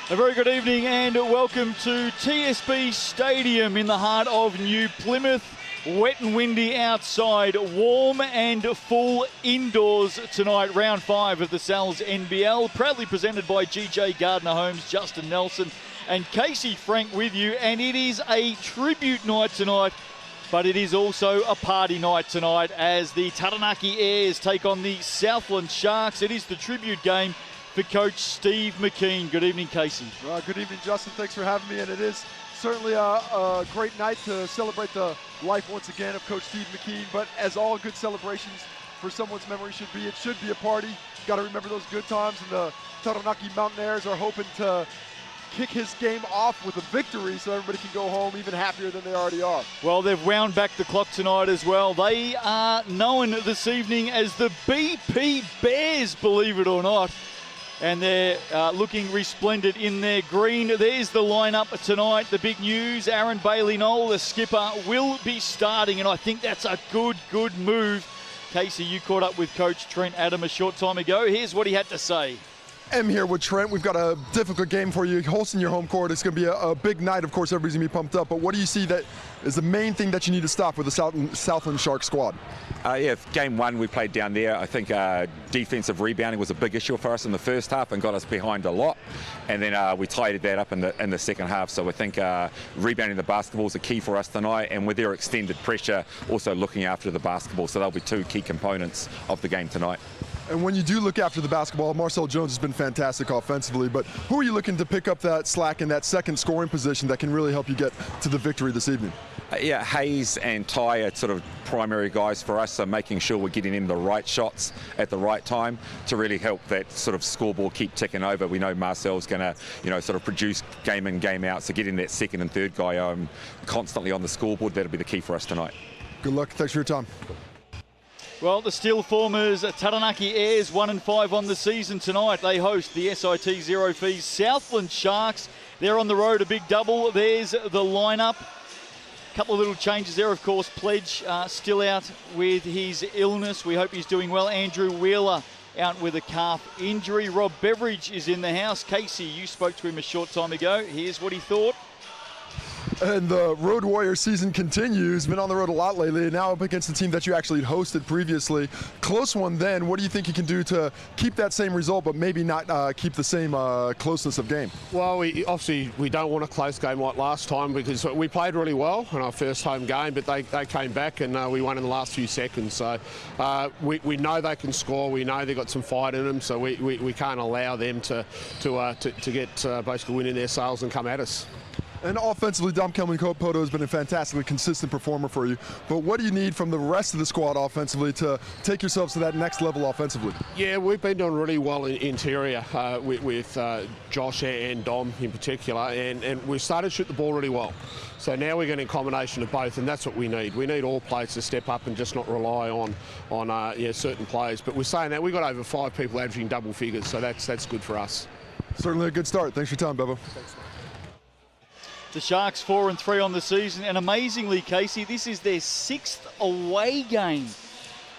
A very good evening and welcome to TSB Stadium in the heart of New Plymouth. Wet and windy outside, warm and full indoors tonight. Round 5 of the Sal's NBL, proudly presented by GJ Gardner Homes, Justin Nelson and Casey Frank with you. And it is a tribute night tonight, but it is also a party night tonight as the Taranaki Airs take on the Southland Sharks. It is the tribute game for Coach Steve McKean. Good evening, Casey. Good evening, Justin. Thanks for having me. And it is certainly a great night to celebrate the life once again of Coach Steve McKean. But as all good celebrations for someone's memory should be, it should be a party. Got to remember those good times. And the Taranaki Mountaineers are hoping to kick his game off with a victory so everybody can go home even happier than they already are. Well, they've wound back the clock tonight as well. They are known this evening as the BP Bears, believe it or not. And they're looking resplendent in their green. There's the lineup tonight. The big news, Aaron Bailey-Knoll, the skipper, will be starting, and I think that's a good move. Casey, you caught up with Coach Trent Adam a short time ago. Here's what he had to say. I'm here with Trent. We've got a difficult game for you. Hosting your home court, it's going to be a big night. Of course, everybody's going to be pumped up. But what do you see that is the main thing that you need to stop with the Southland Sharks squad? Game 1 we played down there. I think defensive rebounding was a big issue for us in the first half and got us behind a lot. And then we tidied that up in the second half. So I think rebounding the basketball is a key for us tonight. And with their extended pressure, also looking after the basketball. So they'll be two key components of the game tonight. And when you do look after the basketball, Marcel Jones has been fantastic offensively, but who are you looking to pick up that slack in that second scoring position that can really help you get to the victory this evening? Hayes and Ty are sort of primary guys for us, so making sure we're getting in the right shots at the right time to really help that sort of scoreboard keep ticking over. We know Marcel's going to, sort of produce game in, game out, so getting that second and third guy constantly on the scoreboard, that'll be the key for us tonight. Good luck. Thanks for your time. Well, the Steelformers Taranaki Airs 1-5 on the season tonight. They host the SIT Zero Fees Southland Sharks. They're on the road, a big double. There's the lineup. A couple of little changes there, of course. Pledge still out with his illness. We hope he's doing well. Andrew Wheeler out with a calf injury. Rob Beveridge is in the house. Casey, you spoke to him a short time ago. Here's what he thought. And the Road Warrior season continues. Been on the road a lot lately, and now up against the team that you actually hosted previously. Close one then. What do you think you can do to keep that same result, but maybe not keep the same closeness of game? Well, we don't want a close game like last time because we played really well in our first home game, but they came back and we won in the last few seconds. So we know they can score. We know they've got some fight in them, so we can't allow them to get basically win in their sails and come at us. And offensively, Dom Kelman-Poto has been a fantastically consistent performer for you. But what do you need from the rest of the squad offensively to take yourselves to that next level offensively? Yeah, we've been doing really well in interior with Josh and Dom in particular, and we've started to shoot the ball really well. So now we're getting a combination of both, and that's what we need. We need all players to step up and just not rely on certain players. But we're saying that we've got over 5 people averaging double figures, so that's good for us. Certainly a good start. Thanks for your time, Bevo. Thanks. The Sharks 4-3 on the season, and amazingly, Casey, this is their 6th away game.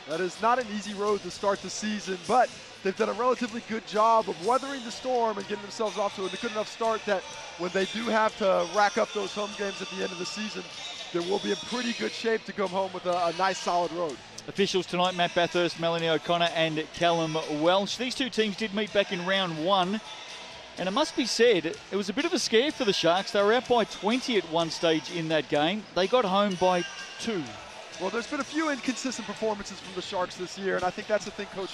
That is not an easy road to start the season, but they've done a relatively good job of weathering the storm and getting themselves off to a good enough start that when they do have to rack up those home games at the end of the season, they will be in pretty good shape to come home with a nice solid road. Officials tonight, Matt Bathurst, Melanie O'Connor and Callum Welsh. These two teams did meet back in round 1. And it must be said, it was a bit of a scare for the Sharks. They were out by 20 at one stage in that game. They got home by 2. Well, there's been a few inconsistent performances from the Sharks this year, and I think that's the thing Coach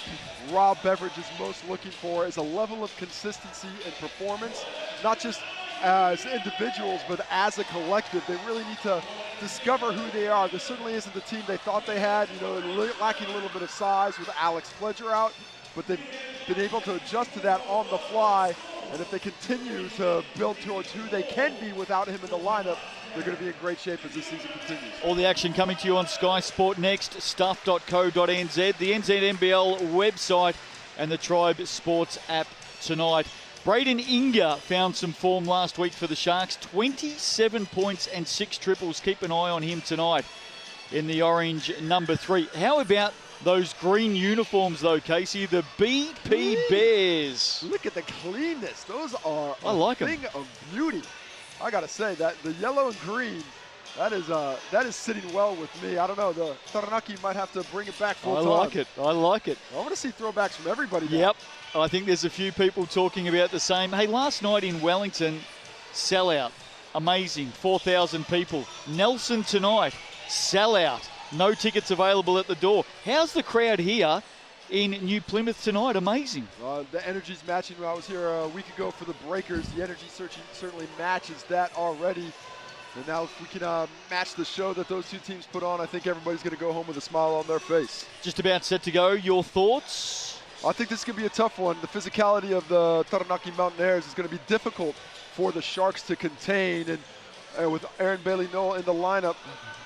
Rob Beveridge is most looking for, is a level of consistency and performance, not just as individuals, but as a collective. They really need to discover who they are. This certainly isn't the team they thought they had. They're lacking a little bit of size with Alex Pledger out, but they've been able to adjust to that on the fly. And if they continue to build towards who they can be without him in the lineup, they're going to be in great shape as this season continues. All the action coming to you on skysportnext, stuff.co.nz, the NZNBL website, and the Tribe Sports app tonight. Braden Inga found some form last week for the Sharks. 27 points and 6 triples. Keep an eye on him tonight in the orange number 3. How about Those green uniforms, though, Casey, the BP Bears. Look at the cleanness. Those are I like a thing of beauty. I gotta say that the yellow and green, that is sitting well with me. I don't know. The Taranaki might have to bring it back full time. I like it. I like it. I want to see throwbacks from everybody now. Yep. I think there's a few people talking about the same. Hey, last night in Wellington, sellout. Amazing. 4,000 people. Nelson tonight, sellout. No tickets available at the door. How's the crowd here in New Plymouth tonight? Amazing. The energy's matching. When I was here a week ago for the Breakers, the energy certainly matches that already. And now if we can match the show that those two teams put on, I think everybody's going to go home with a smile on their face. Just about set to go. Your thoughts? I think this is going to be a tough one. The physicality of the Taranaki Mountaineers is going to be difficult for the Sharks to contain. And with Aaron Bailey-Noel in the lineup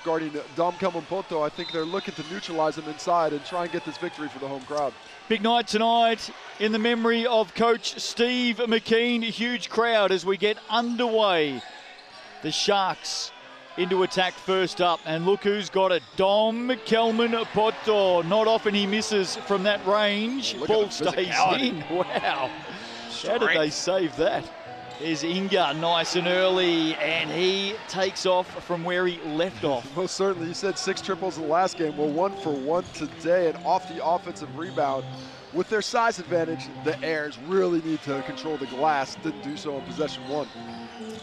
guarding Dom Kelmampoto, I think they're looking to neutralize him inside and try and get this victory for the home crowd. Big night tonight in the memory of Coach Steve McKean. Huge crowd as we get underway. The Sharks into attack first up, and look who's got it. Dom Kelmampoto. Not often he misses from that range. Ball stays in. Wow. How did they save that? There's Inga, nice and early, and he takes off from where he left off. Most certainly. You said 6 triples in the last game. Well, 1 for 1 today, and off the offensive rebound. With their size advantage, the Airs really need to control the glass. Didn't do so in possession 1.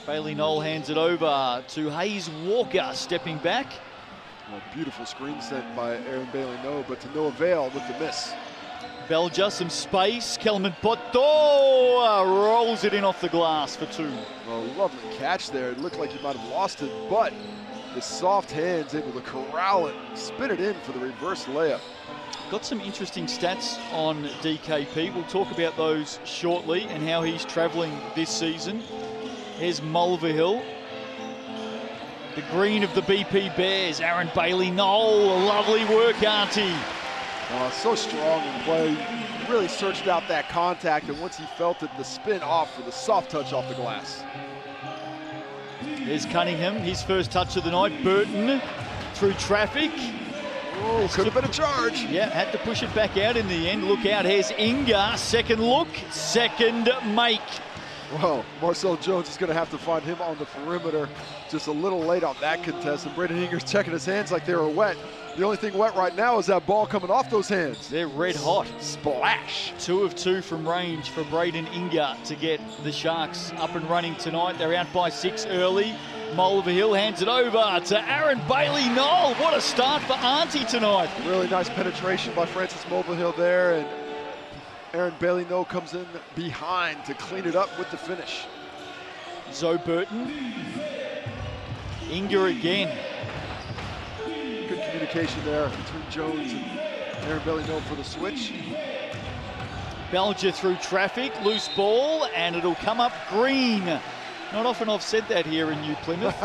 Bailey-Noel hands it over to Hayes Walker, stepping back. Well, beautiful screen sent by Aaron Bailey-Noel, but to no avail with the miss. Belger, some space. Kelmampoto rolls it in off the glass for 2. Well, lovely catch there. It looked like he might have lost it, but his soft hands able to corral it, spin it in for the reverse layup. Got some interesting stats on DKP. We'll talk about those shortly and how he's travelling this season. Here's Mulvihill. The green of the BP Bears, Aaron Bailey-Noel. Lovely work, Auntie. So strong in play. He really searched out that contact, and once he felt it, the spin off with a soft touch off the glass. There's Cunningham, his first touch of the night. Burton through traffic. Oh, could have been a charge. Yeah, had to push it back out in the end. Look out, here's Inga. Second look, second make. Well, Marcel Jones is going to have to find him on the perimeter. Just a little late on that contest, and Braden Inger's checking his hands like they were wet. The only thing wet right now is that ball coming off those hands. They're red hot. Splash. 2 of 2 from range for Braden Inga to get the Sharks up and running tonight. They're out by 6 early. Mulvihill hands it over to Aaron Bailey-Noel. What a start for Auntie tonight. Really nice penetration by Francis Mulvihill there, and Aaron Bailey-Noel comes in behind to clean it up with the finish. Zoe Burton. Inga again. Good communication there between Jones and Aaron Bailey-Noel for the switch. Belger through traffic, loose ball, and it'll come up green. Not often I've said that here in New Plymouth.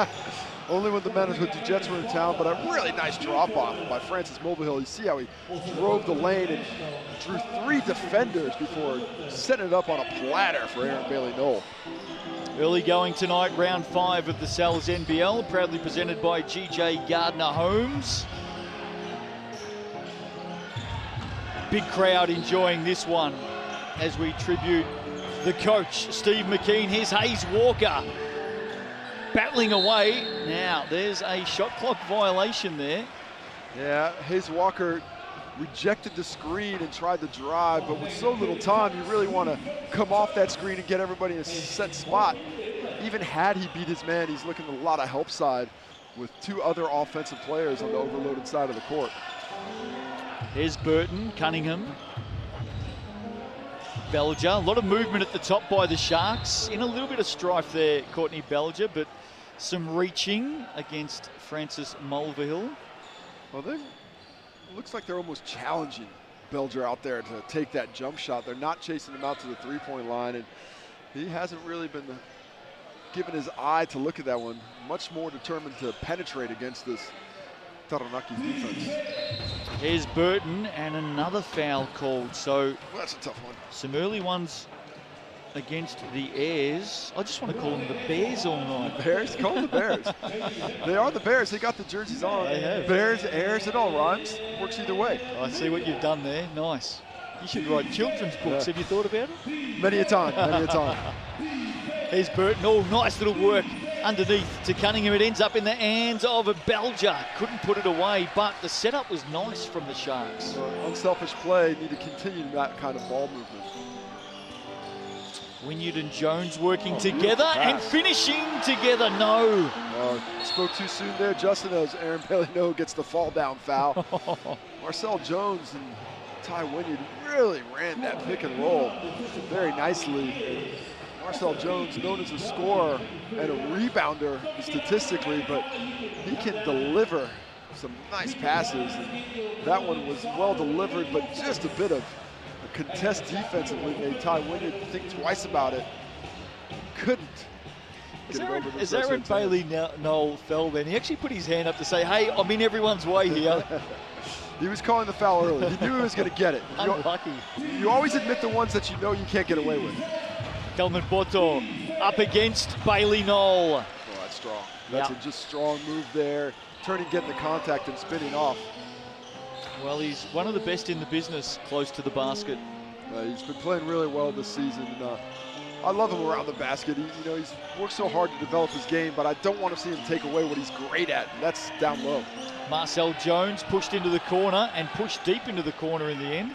Only when the Manitoba Jets were in town, but a really nice drop-off by Francis Mulvihill. You see how he drove the lane and drew 3 defenders before setting it up on a platter for Aaron Bailey-Noel. Early going tonight, round 5 of the Sal's NBL, proudly presented by GJ Gardner Homes. Big crowd enjoying this one as we tribute the coach, Steve McKean. Here's Hayes Walker battling away. Now, there's a shot clock violation there. Yeah, Hayes Walker rejected the screen and tried to drive, but with so little time, you really want to come off that screen and get everybody in a set spot. Even had he beat his man, he's looking at a lot of help side with 2 other offensive players on the overloaded side of the court. Here's Burton, Cunningham. Belger, a lot of movement at the top by the Sharks. In a little bit of strife there, Courtney Belger, but some reaching against Francis Mulvihill. Well, looks like they're almost challenging Belger out there to take that jump shot. They're not chasing him out to the 3-point line, and he hasn't really been given his eye to look at that one. Much more determined to penetrate against this Taranaki defense. Here's Burton, and another foul called. So well, that's a tough one. some early ones against the Airs. I just want to call them the Bears all night. Bears? Call them the Bears. They are the Bears. They got the jerseys on. They have. Bears, Airs, it all rhymes. Works either way. I see what you've done there. Nice. You should write children's books. Yeah. Have you thought about it? Many a time, many a time. Here's Burton. Oh, nice little work underneath to Cunningham. It ends up in the hands of a Belger. Couldn't put it away, but the setup was nice from the Sharks. Unselfish play, need to continue that kind of ball movement. Wynyard and Jones working together and finishing together. No. Spoke too soon there, Justin, as Aaron Bailey gets the fall down foul. Marcel Jones and Ty Wynyard really ran that pick and roll very nicely. Marcel Jones, known as a scorer and a rebounder statistically, but he can deliver some nice passes. And that one was well delivered, but just a bit of a contest defensively made Ty Wynyard think twice about it. Couldn't. As Aaron Bailey Noel fell then, he actually put his hand up to say, hey, I'm in everyone's way here. He was calling the foul early. He knew he was going to get it. Unlucky. You always admit the ones that you know you can't get away with. Kelman Poto up against Bailey Noel. Oh, that's strong. That's a just strong move there. Turning, getting the contact and spinning off. Well, he's one of the best in the business close to the basket. He's been playing really well this season. I love him around the basket. He's worked so hard to develop his game, but I don't want to see him take away what he's great at, and that's down low. Marcel Jones pushed into the corner and pushed deep into the corner in the end.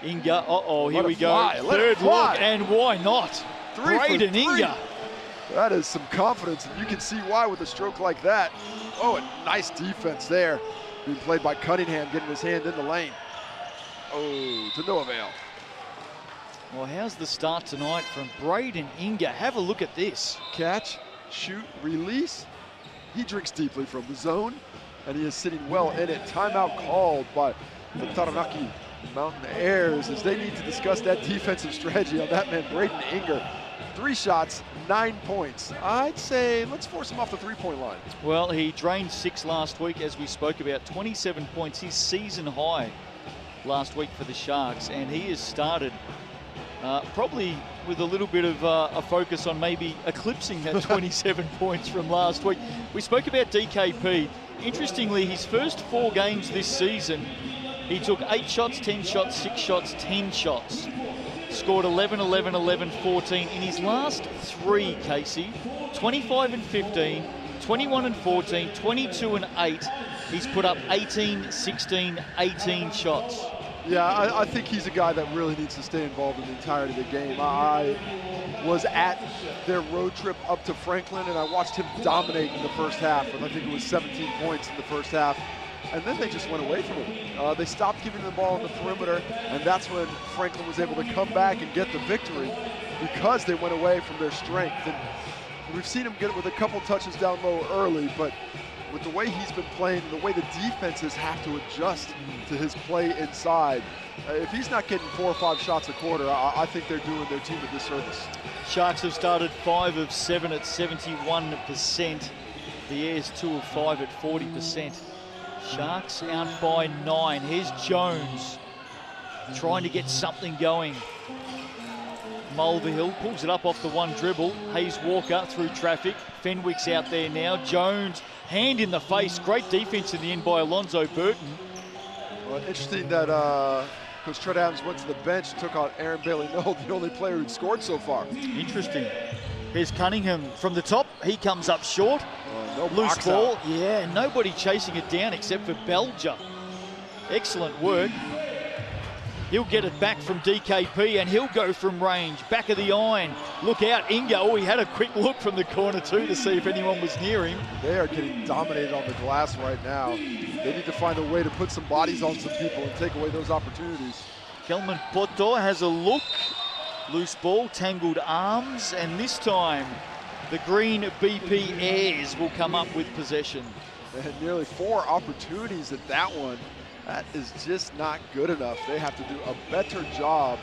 Inga, here we go. Third look, and why not? Braden Inga. That is some confidence, and you can see why with a stroke like that. Oh, a nice defense there. Being played by Cunningham, getting his hand in the lane. Oh, to no avail. Well, how's the start tonight from Braden Inga? Have a look at this. Catch, shoot, release. He drinks deeply from the zone, and he is sitting well in it. Timeout called by the Taranaki Mountain Airs as they need to discuss that defensive strategy on that man, Braden Inga. 3 shots, 9 points. I'd say let's force him off the three-point line. Well, he drained 6 last week, as we spoke about. 27 points, his season high last week for the Sharks, and he has started probably with a little bit of a focus on maybe eclipsing that 27 points from last week. We spoke about DKP. Interestingly, his first 4 games this season, he took 8 shots, 10 shots, 6 shots, 10 shots. Scored 11, 11, 11, 14. In his last 3, Casey, 25 and 15, 21 and 14, 22 and 8. He's put up 18, 16, 18 shots. Yeah, I think he's a guy that really needs to stay involved in the entirety of the game. I was at their road trip up to Franklin, and I watched him dominate in the first half, and I think it was 17 points in the first half. And then they just went away from him. They stopped giving him the ball on the perimeter, and that's when Franklin was able to come back and get the victory because they went away from their strength. And we've seen him get it with a couple touches down low early, but with the way he's been playing, the way the defenses have to adjust to his play inside, if he's not getting 4 or 5 shots a quarter, I think they're doing their team a disservice. Sharks have started 5 of 7 at 71%. The Airs 2 of 5 at 40%. Sharks out by 9. Here's Jones trying to get something going. Mulvihill pulls it up off the one dribble. Hayes Walker through traffic. Fenwick's out there now. Jones, hand in the face. Great defense in the end by Alonzo Burton. Well, interesting that Coach Trent Adams went to the bench and took out Aaron Bailey Noel, the only player who'd scored so far. Interesting. Here's Cunningham from the top. He comes up short. No loose box ball. out. Yeah, nobody chasing it down except for Belger. Excellent work. He'll get it back from DKP and he'll go from range. Back of the iron. Look out, Inga. Oh, he had a quick look from the corner too to see if anyone was near him. They are getting dominated on the glass right now. They need to find a way to put some bodies on some people and take away those opportunities. Kelman Poto has a look. Loose ball, tangled arms, and this time the green BP Airs will come up with possession. They had nearly 4 opportunities at that one. That is just not good enough. They have to do a better job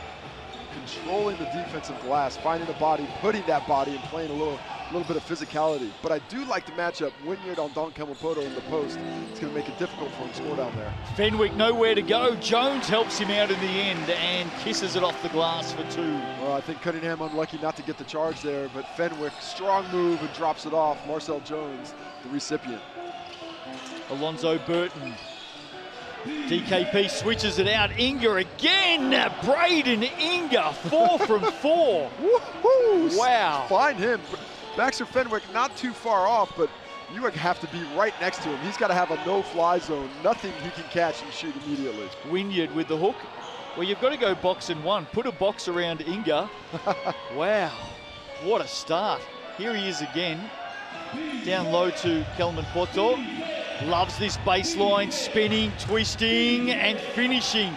controlling the defensive glass, finding a body, putting that body, and playing a little a little bit of physicality. But I do like the matchup. Wynyard on Dom Kelmapoto in the post. It's going to make it difficult for him to score down there. Fenwick nowhere to go. Jones helps him out in the end and kisses it off the glass for 2. Well, I think Cunningham unlucky not to get the charge there, but Fenwick, strong move and drops it off. Marcel Jones, the recipient. Alonzo Burton. DKP switches it out. Inga again. Braden Inga, 4 from 4. Woohoo! Wow. Find him. Baxter Fenwick not too far off, but you would have to be right next to him. He's got to have a no-fly zone. Nothing he can catch and shoot immediately. Wynyard with the hook. Well, you've got to go box and 1. Put a box around Inga. Wow. What a start. Here he is again. Down low to Kelman Poto. Loves this baseline, spinning, twisting, and finishing.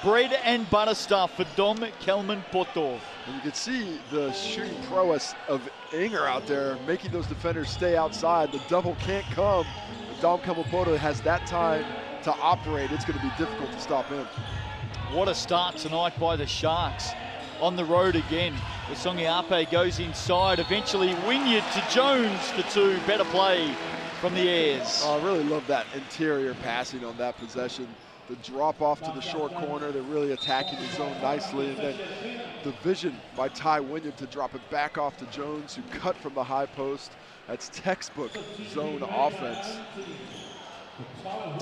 Bread and butter stuff for Dom Kelman Poto. And you can see the shooting prowess of Inger out there, making those defenders stay outside. The double can't come. Dom Kelman has that time to operate. It's going to be difficult to stop him. What a start tonight by the Sharks. On the road again. Lasongi Ape goes inside. Eventually Wynyard to Jones for 2. Better play from the Airs. Oh, I really love that interior passing on that possession. The drop off to the short corner. They're really attacking the zone nicely. And then the vision by Ty Wynyard to drop it back off to Jones, who cut from the high post. That's textbook zone offense.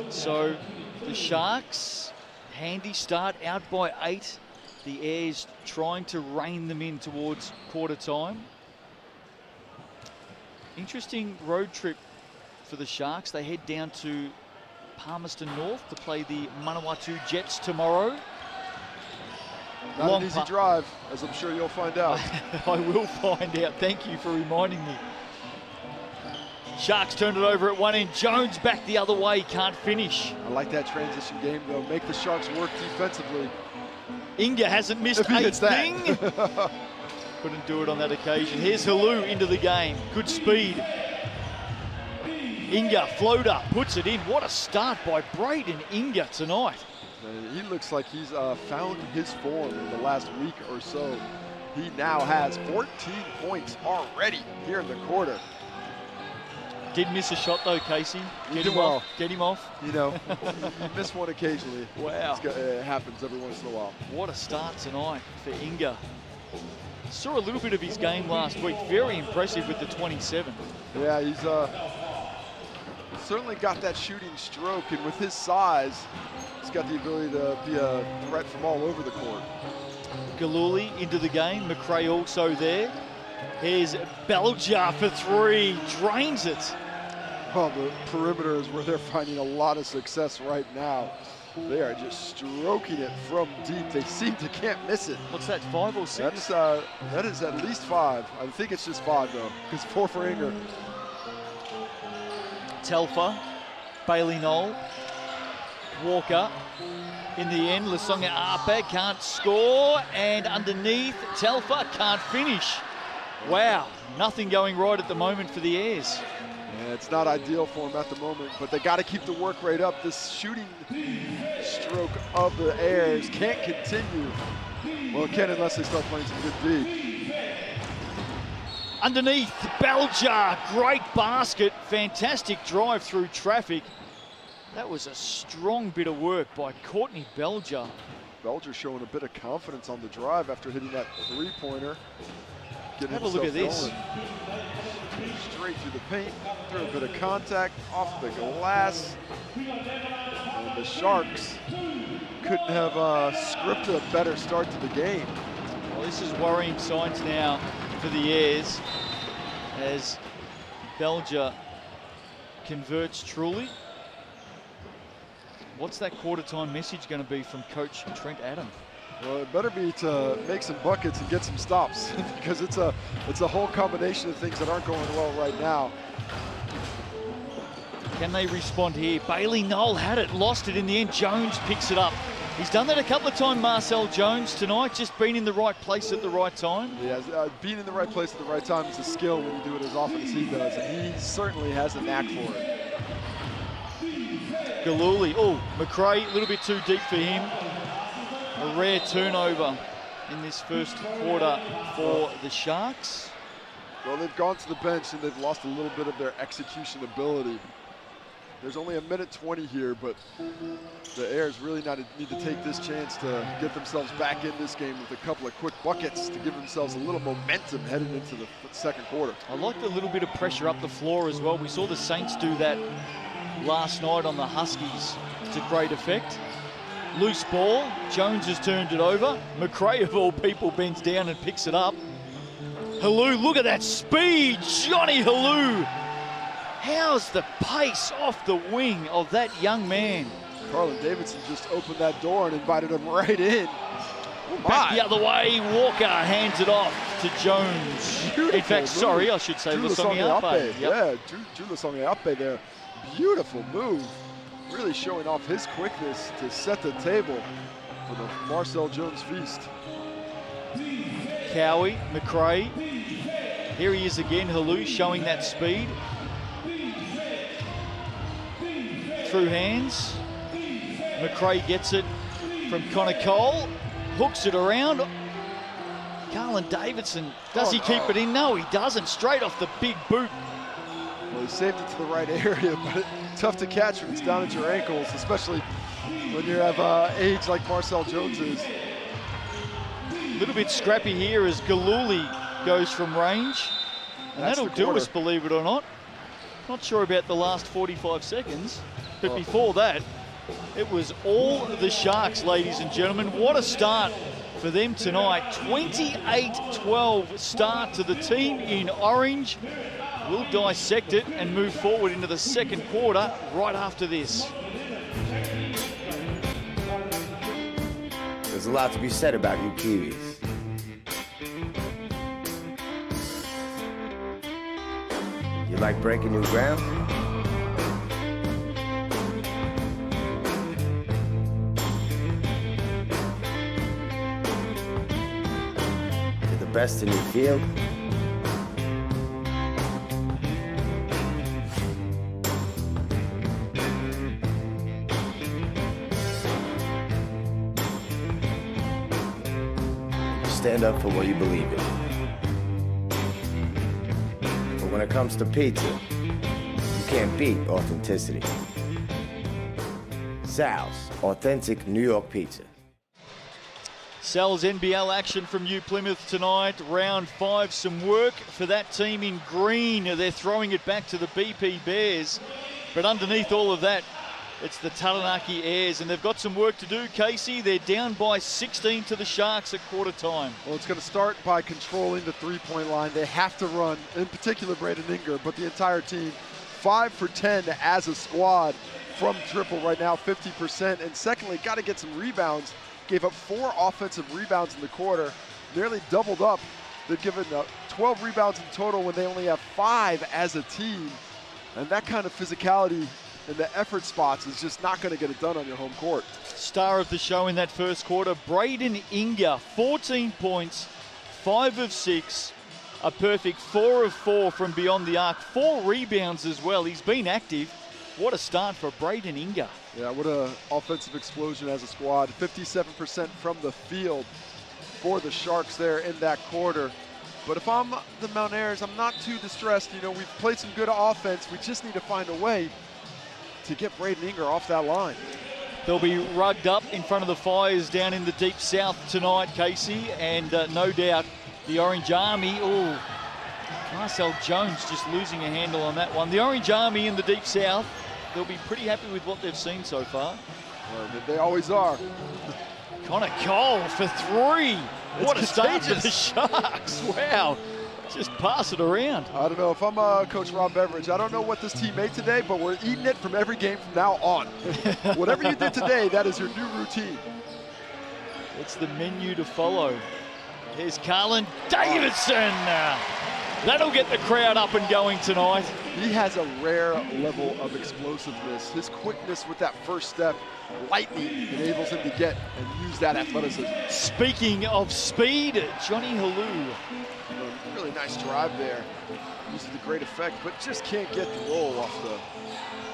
So the Sharks, handy start, out by 8. The Airs trying to rein them in towards quarter time. Interesting road trip for the Sharks. They head down to Palmerston North to play the Manawatu Jets tomorrow. Not an easy drive, as I'm sure you'll find out. I will find out. Thank you for reminding me. Sharks turned it over at one end. Jones back the other way, can't finish. I like that transition game, though. Make the Sharks work defensively. Inga hasn't missed a thing. Couldn't do it on that occasion. Here's Halou into the game. Good speed. Inga, floater, puts it in. What a start by Braden Inga tonight. He looks like he's found his form in the last week or so. He now has 14 points already here in the quarter. Did miss a shot though, Casey. Get him off. Get him off. You know, you miss one occasionally. Wow. It happens every once in a while. What a start tonight for Inga. Saw a little bit of his game last week. Very impressive with the 27. Yeah, he's certainly got that shooting stroke, and with his size, he's got the ability to be a threat from all over the court. Galuli into the game. McRae also there. Here's Belger for 3. Drains it. Well, the perimeter is where they're finding a lot of success right now. They are just stroking it from deep. They seem to can't miss it. What's that, 5 or 6? That is at least 5. I think it's just 5 though, because 4 for Inger. Telfer, Bailey Knoll, Walker. In the end, Lasonga Ape can't score, and underneath, Telfer can't finish. Wow, nothing going right at the moment for the Airs. Yeah, it's not ideal for them at the moment, but they got to keep the work rate up. This shooting stroke of the Airs can't continue. Well, it can unless they start playing some good D. Underneath, Belger, great basket, fantastic drive through traffic. That was a strong bit of work by Courtney Belger. Belger showing a bit of confidence on the drive after hitting that three-pointer. Have a look at this. Straight through the paint, through a bit of contact, off the glass. And the Sharks couldn't have scripted a better start to the game. Well, this is worrying signs now for the Airs as Belger converts truly. What's that quarter-time message going to be from Coach Trent Adam? Well, it better be to make some buckets and get some stops because it's a whole combination of things that aren't going well right now. Can they respond here? Bailey Knoll had it, lost it in the end. Jones picks it up. He's done that a couple of times, Marcel Jones, tonight, just been in the right place at the right time. Yeah, being in the right place at the right time is a skill when you do it as often as he does, and he certainly has a knack for it. Galuli, oh, McRae, a little bit too deep for him. A rare turnover in this first quarter for the Sharks. Well, they've gone to the bench and they've lost a little bit of their execution ability. There's only a minute 20 here, but the Airs really need to take this chance to get themselves back in this game with a couple of quick buckets to give themselves a little momentum heading into the second quarter. I like the little bit of pressure up the floor as well. We saw the Saints do that last night on the Huskies to great effect. Loose ball, Jones has turned it over. McRae, of all people, bends down and picks it up. Halou, look at that speed, Johnny Halou. How's the pace off the wing of that young man? Carlin Davidson just opened that door and invited him right in. Back the other way, Walker hands it off to Jones. Beautiful In fact, move. sorry, I should say Lusongiape. Yeah, Drew Lusongiape there. Beautiful move. Really showing off his quickness to set the table for the Marcel Jones feast. Cowie, McRae. Here he is again, Halou showing that speed. Through hands. McRae gets it from Connor Cole. Hooks it around. Carlin Davidson, does he keep it in? No, he doesn't. Straight off the big boot. Well, he saved it to the right area, but tough to catch when it's down at your ankles, especially when you have age like Marcel Jones is. A little bit scrappy here as Galuli goes from range. And That's that'll the do quarter. us, believe it or not. Not sure about the last 45 seconds, but before that, it was all the Sharks, ladies and gentlemen. What a start for them tonight. 28-12 start to the team in orange. We'll dissect it and move forward into the second quarter right after this. There's a lot to be said about enquiries. You like breaking new ground? You're the best in your field? Stand up for what you believe in. But when it comes to pizza, you can't beat authenticity. Sal's Authentic New York Pizza. Sal's NBL action from New Plymouth tonight. Round 5, some work for that team in green. They're throwing it back to the BP Bears. But underneath all of that, it's the Taranaki Airs, and they've got some work to do, Casey. They're down by 16 to the Sharks at quarter time. Well, it's going to start by controlling the three-point line. They have to run, in particular Braden Inger, but the entire team 5 for 10 as a squad from triple right now, 50%. And secondly, got to get some rebounds. Gave up 4 offensive rebounds in the quarter, nearly doubled up. They've given 12 rebounds in total when they only have 5 as a team. And that kind of physicality in the effort spots is just not going to get it done on your home court. Star of the show in that first quarter, Braden Inger, 14 points, 5 of 6, a perfect 4 of 4 from beyond the arc, 4 rebounds as well. He's been active. What a start for Braden Inger. Yeah, what an offensive explosion as a squad. 57% from the field for the Sharks there in that quarter. But if I'm the Mountaineers, I'm not too distressed. You know, we've played some good offense. We just need to find a way to get Braden Inger off that line. They'll be rugged up in front of the Fires down in the deep south tonight, Casey, and no doubt the Orange Army, Marcel Jones just losing a handle on that one. The Orange Army in the deep south, they'll be pretty happy with what they've seen so far. Well, they always are. Connor Cole for 3. What a start for the contagious. Sharks. Wow. Just pass it around. I don't know, if I'm Coach Rob Beveridge, I don't know what this team made today, but we're eating it from every game from now on. Whatever you did today, that is your new routine. It's the menu to follow. Here's Carlin Davidson. That'll get the crowd up and going tonight. He has a rare level of explosiveness. His quickness with that first step, lightning, enables him to get and use that athleticism. Speaking of speed, Johnny Halou. Really nice drive there. Uses to great effect, but just can't get the roll off the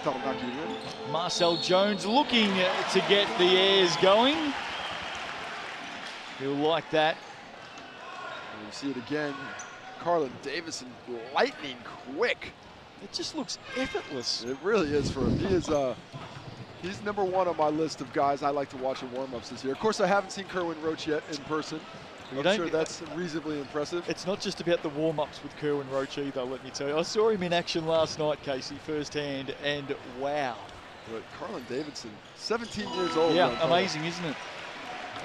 Taranaki rim. Marcel Jones looking to get the Airs going. He'll like that. And you see it again. Carlin Davison, lightning quick. It just looks effortless. It really is for him. He is he's number one on my list of guys I like to watch in warm-ups this year. Of course, I haven't seen Kerwin Roach yet in person. I'm sure that's reasonably impressive. It's not just about the warm-ups with Kerwin Roach either, let me tell you. I saw him in action last night, Casey, firsthand, and wow. But Carlin Davidson, 17 years old. Yeah, amazing, isn't it?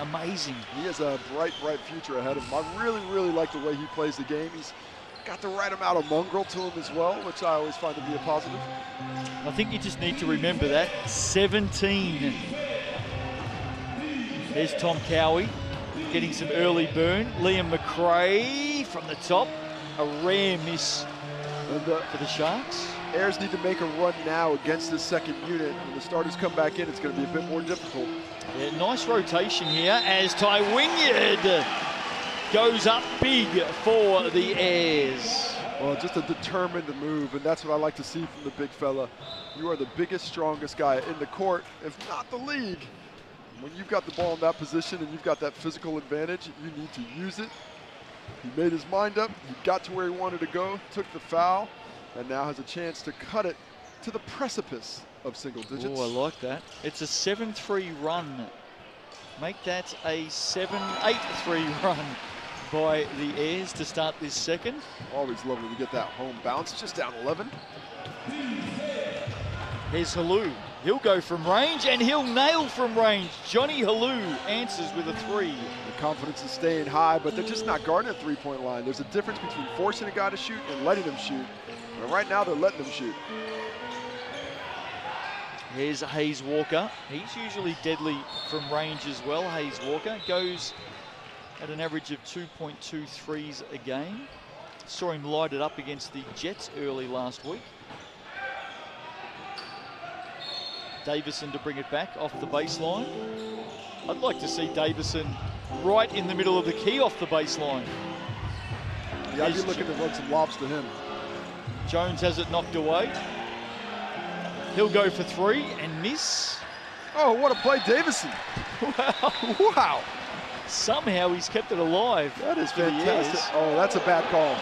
Amazing. He has a bright, bright future ahead of him. I really, really like the way he plays the game. He's got the right amount of mongrel to him as well, which I always find to be a positive. I think you just need to remember that. 17. There's Tom Cowie getting some early burn. Liam McRae from the top. A rare miss for the Sharks. Airs need to make a run now against this second unit. When the starters come back in, it's going to be a bit more difficult. Yeah, nice rotation here as Ty Wynyard goes up big for the Airs. Well, just a determined move, and that's what I like to see from the big fella. You are the biggest, strongest guy in the court, if not the league. When you've got the ball in that position and you've got that physical advantage, you need to use it. He made his mind up. He got to where he wanted to go, took the foul, and now has a chance to cut it to the precipice of single digits. Oh, I like that. It's a 7-3 run. Make that a 7-8-3 run by the Airs to start this second. Always lovely to get that home bounce, just down 11. Here's Halou. He'll go from range and he'll nail from range. Johnny Halou answers with a 3. The confidence is staying high, but they're just not guarding a three-point line. There's a difference between forcing a guy to shoot and letting him shoot. And right now, they're letting him shoot. Here's Hayes Walker. He's usually deadly from range as well. Hayes Walker goes at an average of 2.2 threes a game. Saw him light it up against the Jets early last week. Davison to bring it back off the baseline. I'd like to see Davison right in the middle of the key off the baseline. Yeah, I'd be looking to run some lobs to him. Jones has it knocked away. He'll go for 3 and miss. Oh, what a play, Davison. Wow. Wow. Somehow he's kept it alive. That is for the fantastic. Airs. Oh, that's a bad call.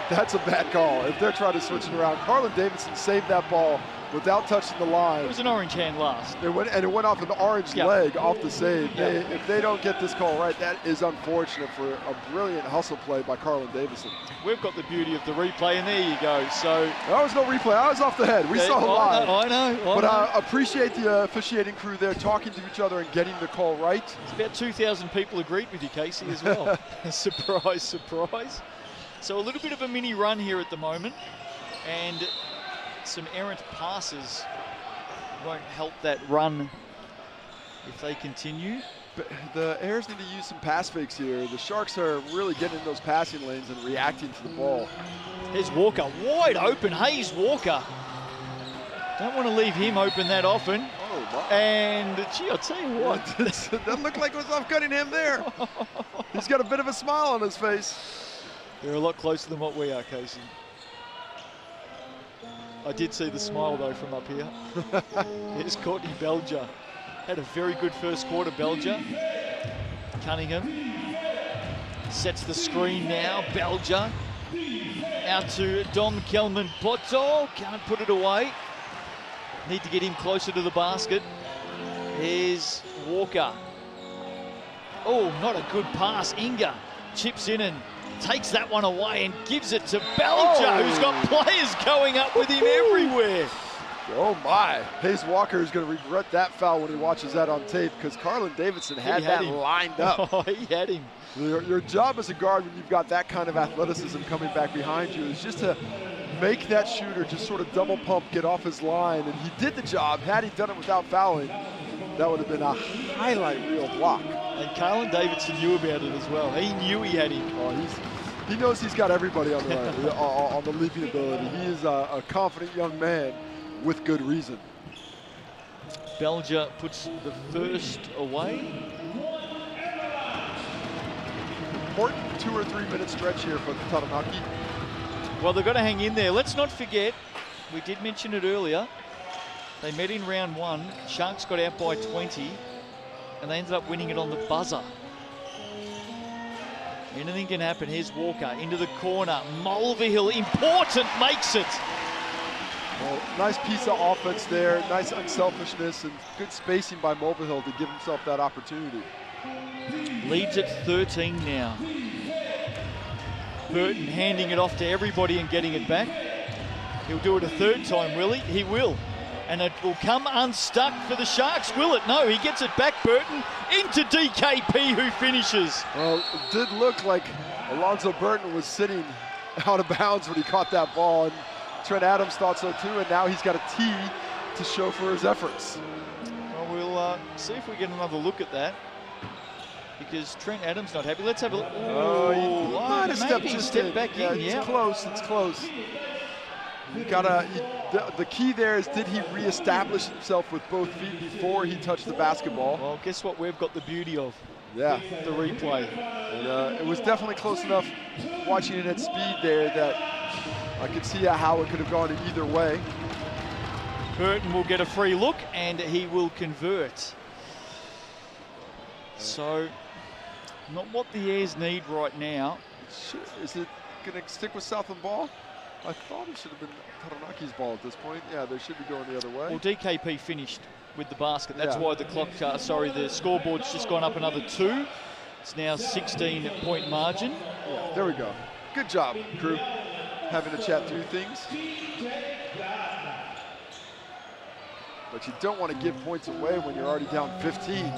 That's a bad call. If they're trying to switch it around, Carlin Davidson saved that ball without touching the line. It was an orange hand last. It went off an orange leg off the save. Yep. If they don't get this call right, that is unfortunate for a brilliant hustle play by Carlin Davison. We've got the beauty of the replay, and there you go. So There was no replay. I was off the head. We saw it live. I know. But I appreciate the officiating crew there talking to each other and getting the call right. It's about 2,000 people agreed with you, Casey, as well. Surprise, surprise. So a little bit of a mini run here at the moment, and some errant passes won't help that run if they continue. But the Airs need to use some pass fakes here. The Sharks are really getting in those passing lanes and reacting to the ball. Here's Walker, wide open. Hayes Walker. Don't want to leave him open that often. Oh, my. And, gee, I'll tell you what. That looked like it was off Cunningham there. He's got a bit of a smile on his face. They're a lot closer than what we are, Casey. I did see the smile, though, from up here. Here's Courtney Belger. Had a very good first quarter, Belger. Cunningham sets the screen now. Belger out to Dom Kelman-Poto. Can't put it away. Need to get him closer to the basket. Here's Walker. Oh, not a good pass. Inga chips in and takes that one away and gives it to Belger, who's got players going up with him everywhere. Oh my. Hayes Walker is going to regret that foul when he watches that on tape, because Carlin Davidson had that lined up. Oh, he had him. Your job as a guard when you've got that kind of athleticism coming back behind you is just to make that shooter just sort of double pump, get off his line, and he did the job. Had he done it without fouling, that would have been a highlight reel block. And Carlin Davidson knew about it as well. He knew he had him. Oh, he knows he's got everybody on the on the leaping ability. He is a confident young man with good reason. Belger puts the first away. Important 2 or 3 minute stretch here for the Taranaki. Well, they've got to hang in there. Let's not forget, we did mention it earlier, they met in round 1. Sharks got out by 20, and they ended up winning it on the buzzer. Anything can happen. Here's Walker into the corner. Mulvihill, important, makes it. Well, nice piece of offense there, nice unselfishness and good spacing by Mulvihill to give himself that opportunity. Leads at 13 now. Burton handing it off to everybody and getting it back. He'll do it a third time, will he? He will. And it will come unstuck for the Sharks, will it? No, he gets it back, Burton, into DKP, who finishes. Well, it did look like Alonzo Burton was sitting out of bounds when he caught that ball, and Trent Adams thought so too, and now he's got a tee to show for his efforts. Well, we'll see if we get another look at that, because Trent Adams not happy. Let's have a look. He might have stepped just in. back in, It's close, it's close. The key there is, did he reestablish himself with both feet before he touched the basketball? Well, guess what we've got the beauty of? Yeah. The replay. And, it was definitely close enough watching it at speed there that I could see how it could have gone in either way. Burton will get a free look and he will convert. So, not what the Airs need right now. Is it going to stick with Southland ball? I thought it should have been Taranaki's ball at this point. Yeah, they should be going the other way. Well, DKP finished with the basket. That's Yeah. why the clock, the scoreboard's just gone up another 2. It's now 16-point margin. Yeah, there we go. Good job, crew, having to chat through things. But you don't want to give points away when you're already down 15.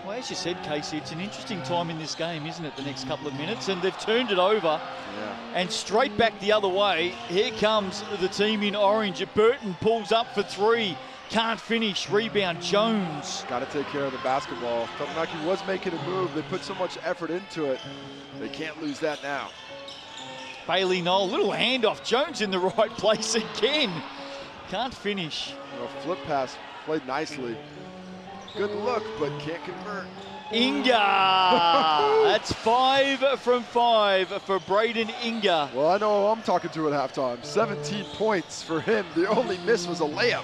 Well, as you said, Casey, it's an interesting time in this game, isn't it, the next couple of minutes? And they've turned it over. Yeah. And straight back the other way. Here comes the team in orange. Burton pulls up for 3. Can't finish. Rebound, Jones. Got to take care of the basketball. Taranaki was making a move. They put so much effort into it. They can't lose that now. Bailey Knoll, little handoff. Jones in the right place again. Can't finish. Flip pass played nicely. Good look, but can't convert. Inga! That's 5 from 5 for Braden Inga. Well, I know who I'm talking to at halftime. 17 points for him. The only miss was a layup.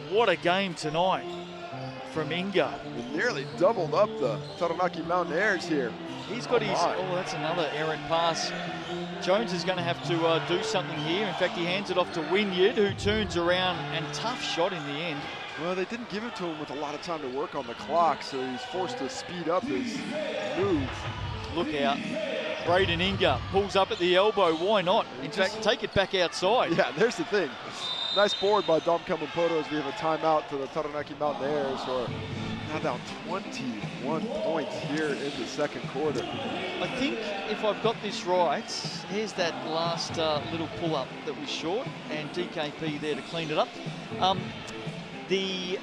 What a game tonight from Inga. It nearly doubled up the Taranaki Mountaineers here. He's got his, that's another errant pass. Jones is going to have to do something here. In fact, he hands it off to Wynyard, who turns around, and tough shot in the end. Well, they didn't give it to him with a lot of time to work on the clock, so he's forced to speed up his move. Look out. Braden Inga pulls up at the elbow. Why not? In fact, take it back outside. Yeah, there's the thing. Nice board by Dom Kamapoto as we have a timeout to the Taranaki Mountaineers, who are now down 21 points here in the second quarter. I think if I've got this right, here's that last little pull-up that was short, and DKP there to clean it up. The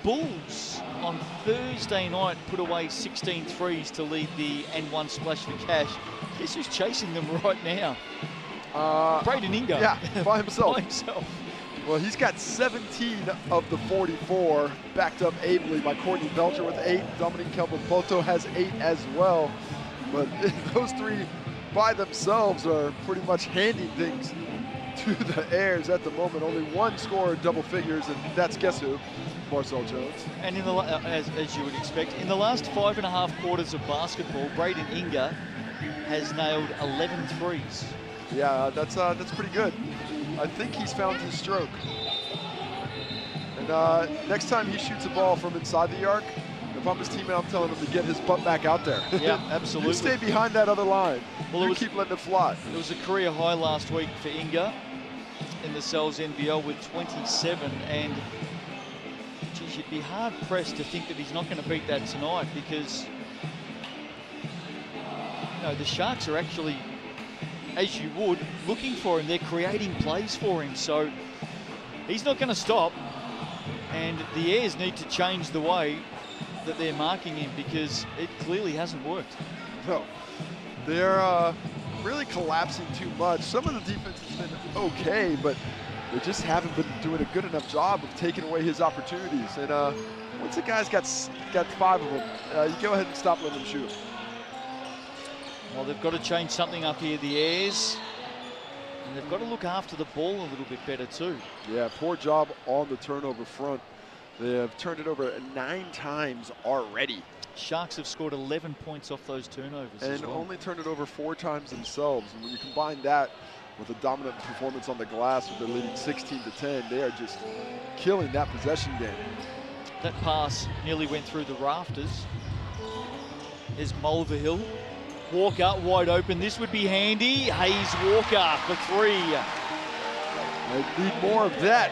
Bulls on Thursday night put away 16 threes to lead the N1 Splash for Cash. Guess who's chasing them right now? Braden Inga. Yeah, by himself. By himself. Well, he's got 17 of the 44, backed up ably by Courtney Belcher with 8. Dominique Kamapoto has 8 as well. But those 3 by themselves are pretty much handing things to the Airs at the moment. Only one scorer double figures, and that's guess who? Marcel Jones. And in the as you would expect, in the last 5.5 quarters of basketball, Braden Inga has nailed 11 threes. Yeah, that's pretty good. I think he's found his stroke. And next time he shoots a ball from inside the arc, if I'm his teammate, I'm telling him to get his butt back out there. Yeah, absolutely. You stay behind that other line. Well, you keep letting it fly. It was a career high last week for Inga in the Cells NBL with 27, and geez, you'd be hard pressed to think that he's not going to beat that tonight, because the Sharks are actually, as you would, looking for him. They're creating plays for him, so he's not going to stop. And the Airs need to change the way that they're marking him, because it clearly hasn't worked. No, they're really collapsing too much. Some of the defense has been okay, but they just haven't been doing a good enough job of taking away his opportunities. And once a guy's got 5 of them, you go ahead and stop letting him shoot. Well, they've got to change something up here, the Airs. And they've got to look after the ball a little bit better too. Yeah, poor job on the turnover front. They have turned it over 9 times already. Sharks have scored 11 points off those turnovers as And well. only turned it over 4 times themselves. And when you combine that with a dominant performance on the glass, with their leading 16-10, they are just killing that possession game. That pass nearly went through the rafters. There's Mulvihill. Walker wide open. This would be handy. Hayes Walker for 3. They need more of that.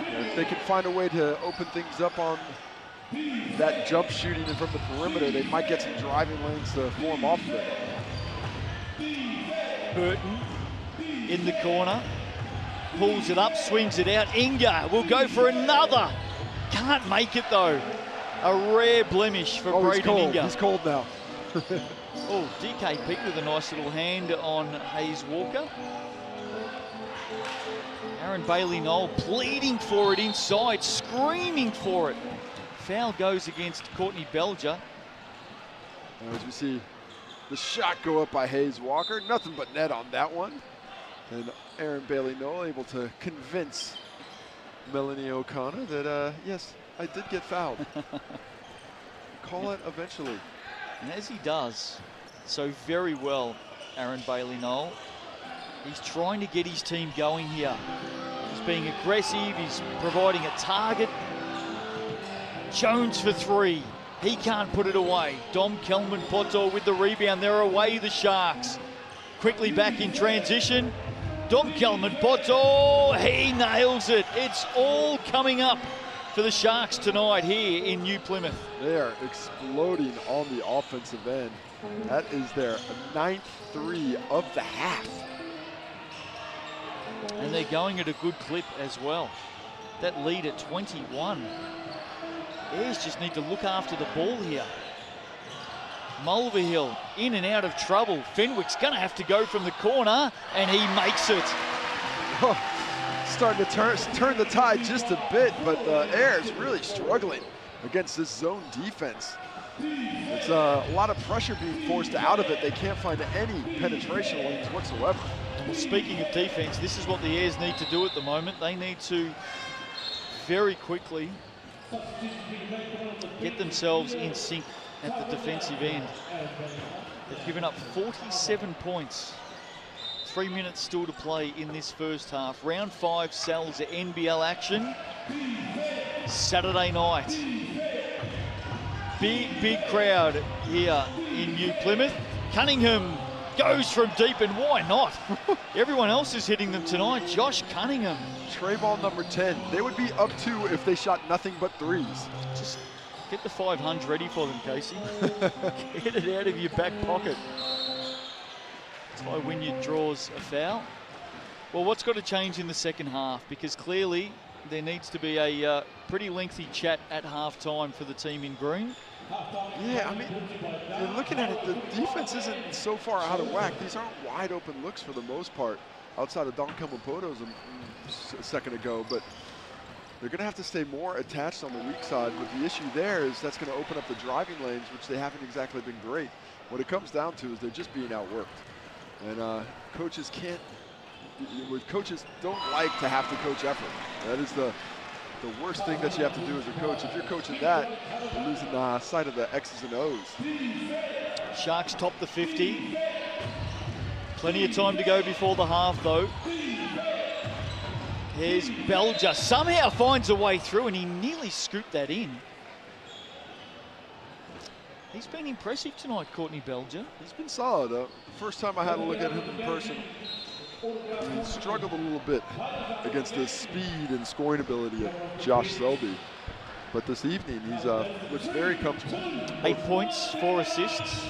If they can find a way to open things up on that jump shooting and from the perimeter, they might get some driving lanes to form off of it. Burton in the corner. Pulls it up, swings it out. Inga will go for another. Can't make it though. A rare blemish for He's Braden cold. Inga. He's cold now. Oh, DK Peak with a nice little hand on Hayes Walker. Aaron Bailey-Knoll pleading for it inside, screaming for it. Foul goes against Courtney Belger. As we see the shot go up by Hayes Walker, nothing but net on that one. And Aaron Bailey-Knoll able to convince Melanie O'Connor that, yes, I did get fouled. Call it eventually. And as he does so very well, Aaron Bailey-Knoll, he's trying to get his team going here. He's being aggressive, he's providing a target. Jones for 3. He can't put it away. Dom Kelman-Poto with the rebound. They're away, the Sharks. Quickly back in transition. Dom Kelman-Poto, he nails it. It's all coming up for the Sharks tonight here in New Plymouth. They are exploding on the offensive end. That is their 9th 3 of the half. And they're going at a good clip as well. That lead at 21. Airs just need to look after the ball here. Mulvihill in and out of trouble. Fenwick's going to have to go from the corner, and he makes it. Oh, starting to turn the tide just a bit, but Ayers really struggling against this zone defense. It's a lot of pressure being forced out of it. They can't find any penetration lanes whatsoever. Well, speaking of defense, this is what the Airs need to do at the moment. They need to very quickly get themselves in sync at the defensive end. They've given up 47 points. 3 minutes still to play in this first half. Round 5 sells NBL action. Saturday night. Big crowd here in New Plymouth. Cunningham goes from deep, and why not? Everyone else is hitting them tonight. Josh Cunningham. Tray ball number 10. They would be up 2 if they shot nothing but threes. Just get the 500 ready for them, Casey. Get it out of your back pocket. That's why Wynyard draws a foul. Well, what's got to change in the second half? Because clearly there needs to be a pretty lengthy chat at halftime for the team in green. Yeah, I mean, you're looking at it, the defense isn't so far out of whack. These aren't wide open looks for the most part, outside of Don Kelman-Poto's a second ago, but they're going to have to stay more attached on the weak side. But the issue there is that's going to open up the driving lanes, which they haven't exactly been great. What it comes down to is they're just being outworked. And coaches don't like to have to coach effort. That is the worst thing that you have to do as a coach. If you're coaching that, you're losing sight of the X's and O's. Sharks top the 50. Plenty of time to go before the half, though. Here's Belger. Somehow finds a way through, and he nearly scooped that in. He's been impressive tonight, Courtney Belger. He's been solid. The first time I had a look at him in person, he struggled a little bit against the speed and scoring ability of Josh Selby. But this evening, he's looks very comfortable. 8 points, 4 assists,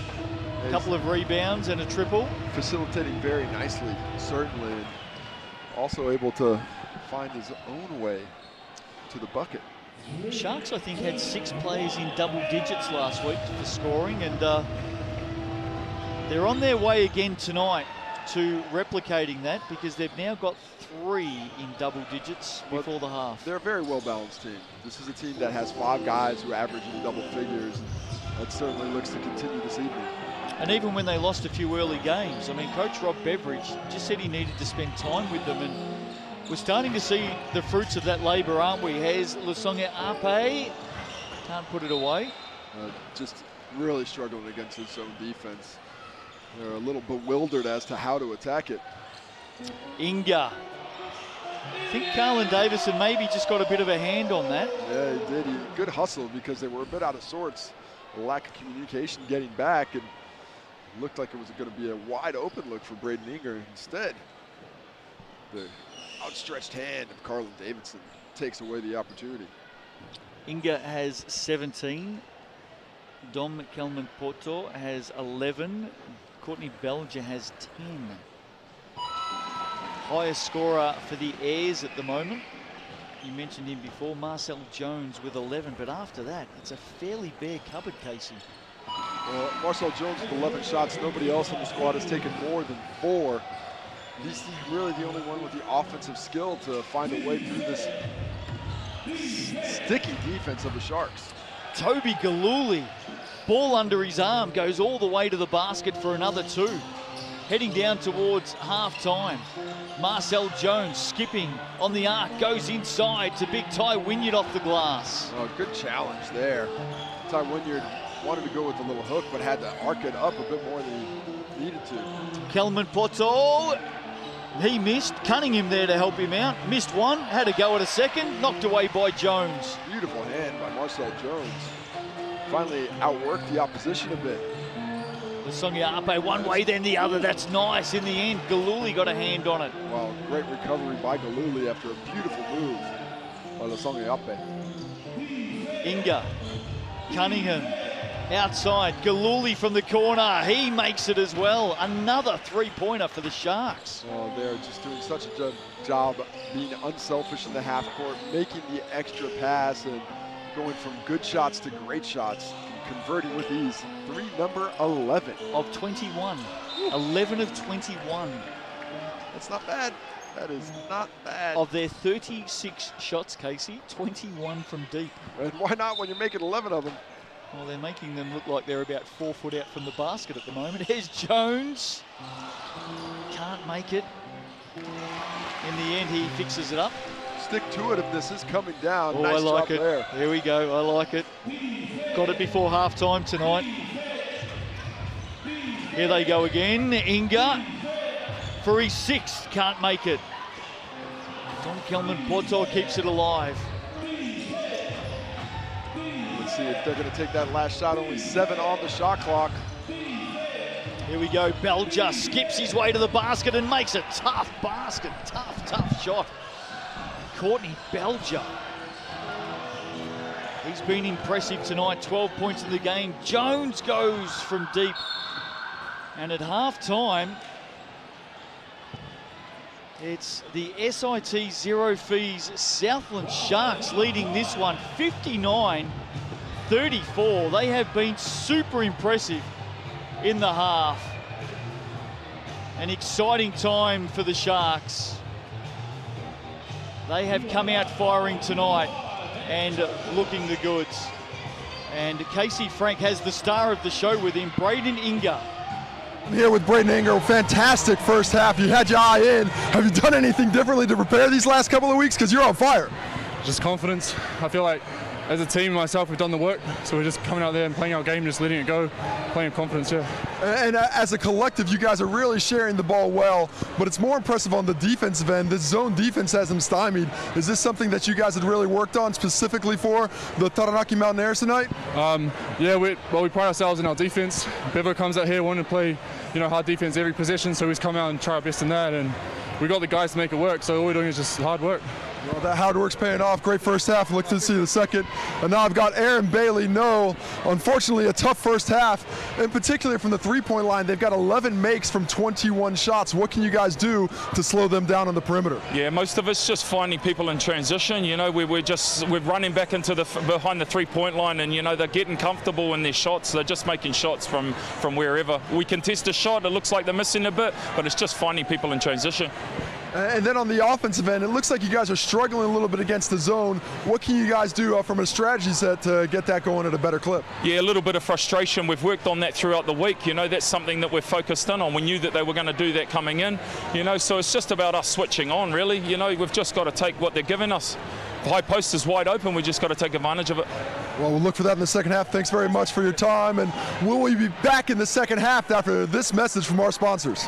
a couple of rebounds and a triple. Facilitating very nicely, certainly. And also able to find his own way to the bucket. Sharks, I think, had 6 players in double digits last week for scoring, and they're on their way again tonight to replicating that, because they've now got 3 in double digits before the half. They're a very well-balanced team. This is a team that has 5 guys who average in double figures, and that certainly looks to continue this evening. And even when they lost a few early games, I mean, Coach Rob Beveridge just said he needed to spend time with them, and we're starting to see the fruits of that labour, aren't we? Has Lusonga Ape, can't put it away. Just really struggling against his zone defense. They're a little bewildered as to how to attack it. Inga. I think Carlin Davison maybe just got a bit of a hand on that. Yeah, he did. Good hustle because they were a bit out of sorts. A lack of communication getting back, and it looked like it was going to be a wide open look for Braden Inga. Instead, the outstretched hand of Carlin Davison takes away the opportunity. Inga has 17. Dom Kelman Porto has 11. Courtney Belger has 10. Highest scorer for the Airs at the moment. You mentioned him before, Marcel Jones with 11, but after that, it's a fairly bare cupboard, Casey. Well, Marcel Jones with 11 shots. Nobody else on the squad has taken more than 4. He's really the only one with the offensive skill to find a way through this sticky defense of the Sharks. Toby Galuli, ball under his arm, goes all the way to the basket for another 2. Heading down towards half-time. Marcel Jones skipping on the arc, goes inside to big Ty Wynyard off the glass. Oh, good challenge there. Ty Wynyard wanted to go with the little hook, but had to arc it up a bit more than he needed to. Kelman Poto, he missed. Cunningham there to help him out. Missed one, had a go at a second, knocked away by Jones. Beautiful hand by Marcel Jones. Finally outworked the opposition a bit. Songiape one way, then the other. That's nice. In the end, Galuli got a hand on it. Wow, great recovery by Galuli after a beautiful move by Songiape. Inga, Cunningham, outside. Galuli from the corner. He makes it as well. Another 3-pointer for the Sharks. Oh, they're just doing such a good job being unselfish in the half court, making the extra pass and going from good shots to great shots. Converting with ease. Number 11 of 21. 11 of 21. That's not bad. That is not bad. Of their 36 shots, Casey, 21 from deep. And why not when you're making 11 of them? Well, they're making them look like they're about 4 foot out from the basket at the moment. Here's Jones. Can't make it. In the end, he fixes it up. Stick-to-itiveness is coming down. Oh, nice I like job it. There. There we go. I like it. Got it before halftime tonight. Here they go again. Inga for his 6th. Can't make it. Don Kelman Porto keeps it alive. Let's see if they're going to take that last shot. Only 7 on the shot clock. Here we go. Belger skips his way to the basket and makes a tough basket. Tough shot. Courtney Belger. He's been impressive tonight. 12 points in the game. Jones goes from deep. And at halftime, it's the SIT Zero Fees Southland Sharks leading this one 59-34. They have been super impressive in the half. An exciting time for the Sharks. They have come out firing tonight and looking the goods. And Casey Frank has the star of the show with him, Braden Inga. I'm here with Braden Inga. Fantastic first half. You had your eye in. Have you done anything differently to prepare these last couple of weeks? Because you're on fire. Just confidence. I feel like as a team, myself, we've done the work. So we're just coming out there and playing our game, just letting it go, playing with confidence, yeah. And as a collective, you guys are really sharing the ball well, but it's more impressive on the defensive end. This zone defense has them stymied. Is this something that you guys had really worked on specifically for the Taranaki Mountaineers tonight? Yeah, we pride ourselves in our defense. Bevo comes out here wanting to play, hard defense every possession, so we just come out and try our best in that, and we got the guys to make it work, so all we're doing is just hard work. Well, that hard work's paying off. Great first half. Look to see the second. And now I've got Aaron Bailey. No, unfortunately, a tough first half, in particular from the three-point line. They've got 11 makes from 21 shots. What can you guys do to slow them down on the perimeter? Yeah, most of it's just finding people in transition. We're running back into behind the three-point line, and they're getting comfortable in their shots. They're just making shots from wherever. We contest a shot. It looks like they're missing a bit, but it's just finding people in transition. And then on the offensive end, it looks like you guys are struggling a little bit against the zone. What can you guys do from a strategy set to get that going at a better clip? Yeah, a little bit of frustration. We've worked on that throughout the week. That's something that we're focused in on. We knew that they were going to do that coming in. So it's just about us switching on, really. We've just got to take what they're giving us. The high post is wide open. We just got to take advantage of it. Well, we'll look for that in the second half. Thanks very much for your time, and will we be back in the second half after this message from our sponsors?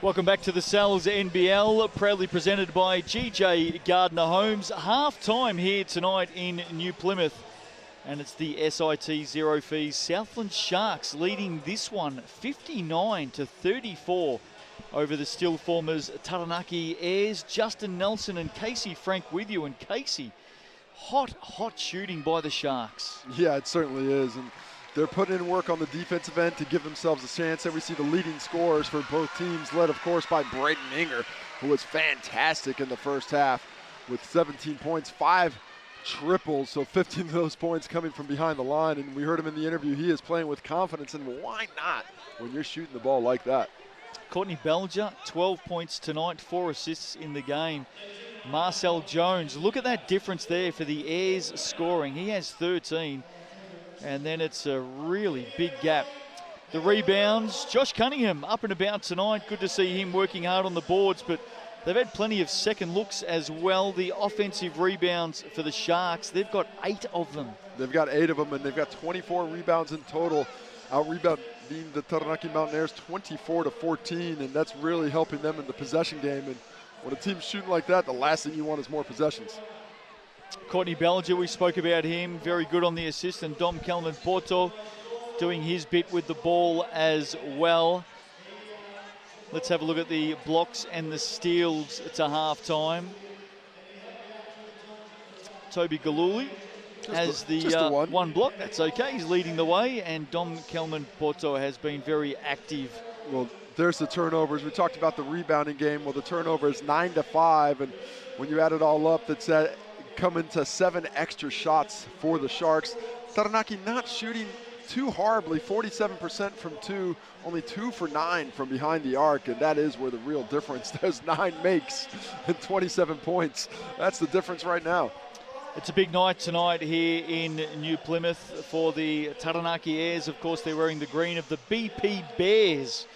Welcome back to the Sal's NBL, proudly presented by GJ Gardner Homes. Half time here tonight in New Plymouth, and it's the SIT Zero Fees Southland Sharks leading this one 59-34 over the still formers Taranaki Airs. Justin Nelson and Casey Frank with you, and Casey, hot shooting by the Sharks. Yeah, it certainly is, and they're putting in work on the defensive end to give themselves a chance. And we see the leading scorers for both teams, led, of course, by Braden Minger, who was fantastic in the first half with 17 points, 5 triples, so 15 of those points coming from behind the line. And we heard him in the interview. He is playing with confidence, and why not when you're shooting the ball like that? Courtney Belger, 12 points tonight, 4 assists in the game. Marcel Jones, look at that difference there for the Airs scoring. He has 13. And then it's a really big gap. The rebounds, Josh Cunningham up and about tonight. Good to see him working hard on the boards, but they've had plenty of second looks as well. The offensive rebounds for the Sharks, they've got 8 of them. They've got 8 of them, and they've got 24 rebounds in total. Out-rebounding the Taranaki Mountaineers 24-14, and that's really helping them in the possession game. And when a team's shooting like that, the last thing you want is more possessions. Courtney Belger, we spoke about him, very good on the assist, and Dom Kelman-Porto doing his bit with the ball as well. Let's have a look at the blocks and the steals to halftime. Toby Galuli has the one block, that's okay, he's leading the way, and Dom Kelman-Porto has been very active. Well, there's the turnovers. We talked about the rebounding game. Well, the turnover is 9-5, and when you add it all up, that's coming to 7 extra shots for the Sharks. Taranaki not shooting too horribly, 47% from 2, only 2 for 9 from behind the arc, and that is where the real difference. There's 9 makes and 27 points. That's the difference right now. It's a big night tonight here in New Plymouth for the Taranaki Airs. Of course, they're wearing the green of the BP Bears.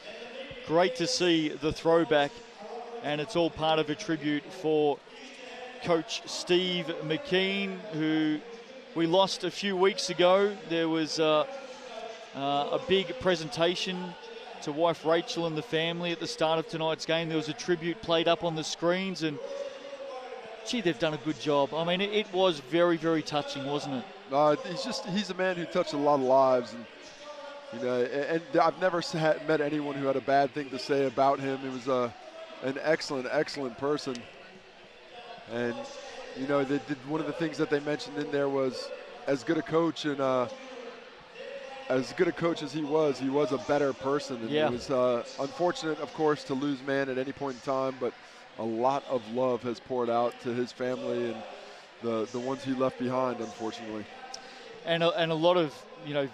great to see the throwback, and it's all part of a tribute for Coach Steve McKean, who we lost a few weeks ago. There was a big presentation to wife Rachel and the family at the start of tonight's game. There was a tribute played up on the screens, and gee, they've done a good job. I mean, it was very, very touching, wasn't it? He's a man who touched a lot of lives, and and I've never met anyone who had a bad thing to say about him. He was an excellent person, and one of the things that they mentioned in there was as good a coach and as good a coach as he was a better person. And yeah. It was unfortunate, of course, to lose man at any point in time, but a lot of love has poured out to his family and the ones he left behind, unfortunately. And a lot of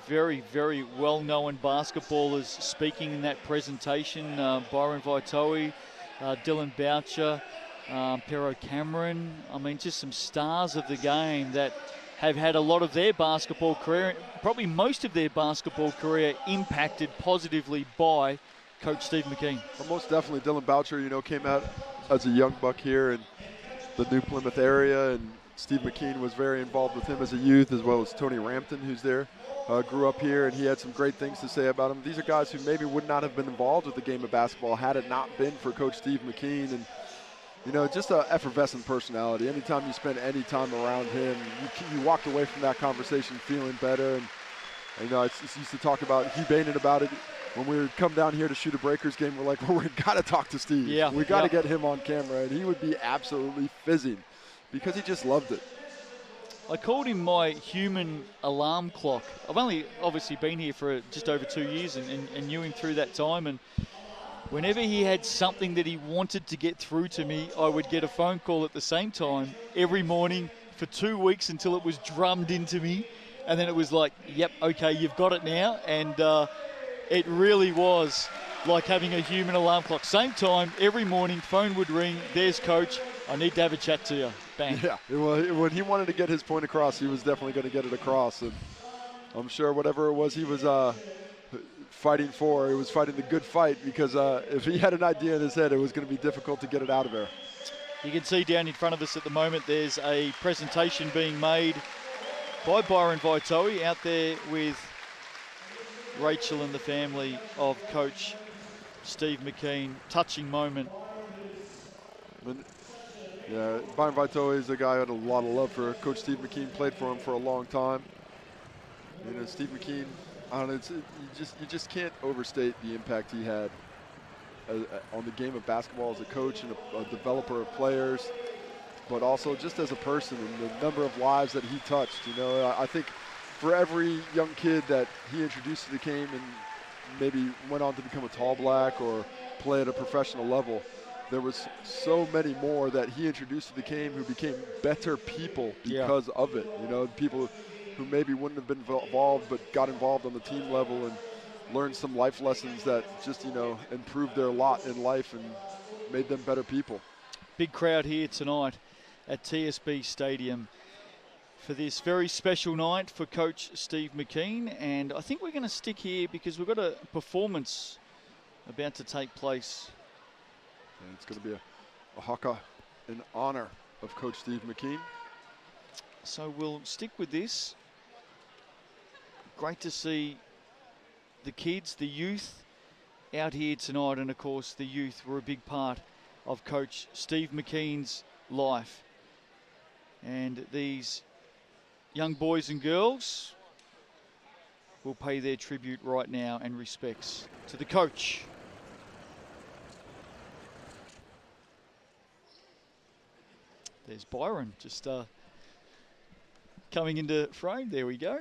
very, very well-known basketballers speaking in that presentation. Byron Vaitoe, Dylan Boucher, Pero Cameron. I mean, just some stars of the game that have had a lot of their basketball career, probably most of their basketball career, impacted positively by Coach Steve McKean. Well, most definitely, Dylan Boucher, came out as a young buck here in the New Plymouth area, and Steve McKean was very involved with him as a youth, as well as Tony Rampton, who's there, grew up here, and he had some great things to say about him. These are guys who maybe would not have been involved with the game of basketball had it not been for Coach Steve McKean. And just an effervescent personality. Anytime you spend any time around him, you walked away from that conversation feeling better. And I used to talk about, he baited about it. When we would come down here to shoot a Breakers game, we're like, well, we've got to talk to Steve. Yeah, we got to get him on camera. And he would be absolutely fizzing because he just loved it. I called him my human alarm clock. I've only obviously been here for just over 2 years and knew him through that time. And whenever he had something that he wanted to get through to me, I would get a phone call at the same time every morning for 2 weeks until it was drummed into me. And then it was like, yep, okay, you've got it now. And it really was like having a human alarm clock. Same time, every morning, phone would ring. There's Coach. I need to have a chat to you. Bang. Yeah, when he wanted to get his point across, he was definitely going to get it across. And I'm sure whatever it was he was fighting for, he was fighting the good fight, because if he had an idea in his head, it was going to be difficult to get it out of there. You can see down in front of us at the moment, there's a presentation being made by Byron Vaitoe out there with Rachel and the family of Coach Steve McKean. Touching moment. Yeah, Byron Vaitoe is a guy who had a lot of love for Coach Steve McKean, played for him for a long time. Steve McKean, I don't know, you just can't overstate the impact he had on the game of basketball as a coach and a developer of players, but also just as a person and the number of lives that he touched. I think for every young kid that he introduced to the game and maybe went on to become a tall black or play at a professional level, there was so many more that he introduced to the game who became better people because of it. People who maybe wouldn't have been involved but got involved on the team level and learned some life lessons that just, improved their lot in life and made them better people. Big crowd here tonight at TSB Stadium for this very special night for Coach Steve McKean. And I think we're going to stick here because we've got a performance about to take place. And it's going to be a haka in honor of Coach Steve McKean. So we'll stick with this. Great to see the kids, the youth out here tonight. And of course, the youth were a big part of Coach Steve McKean's life. And these young boys and girls will pay their tribute right now and respects to the coach. There's Byron just coming into frame. There we go.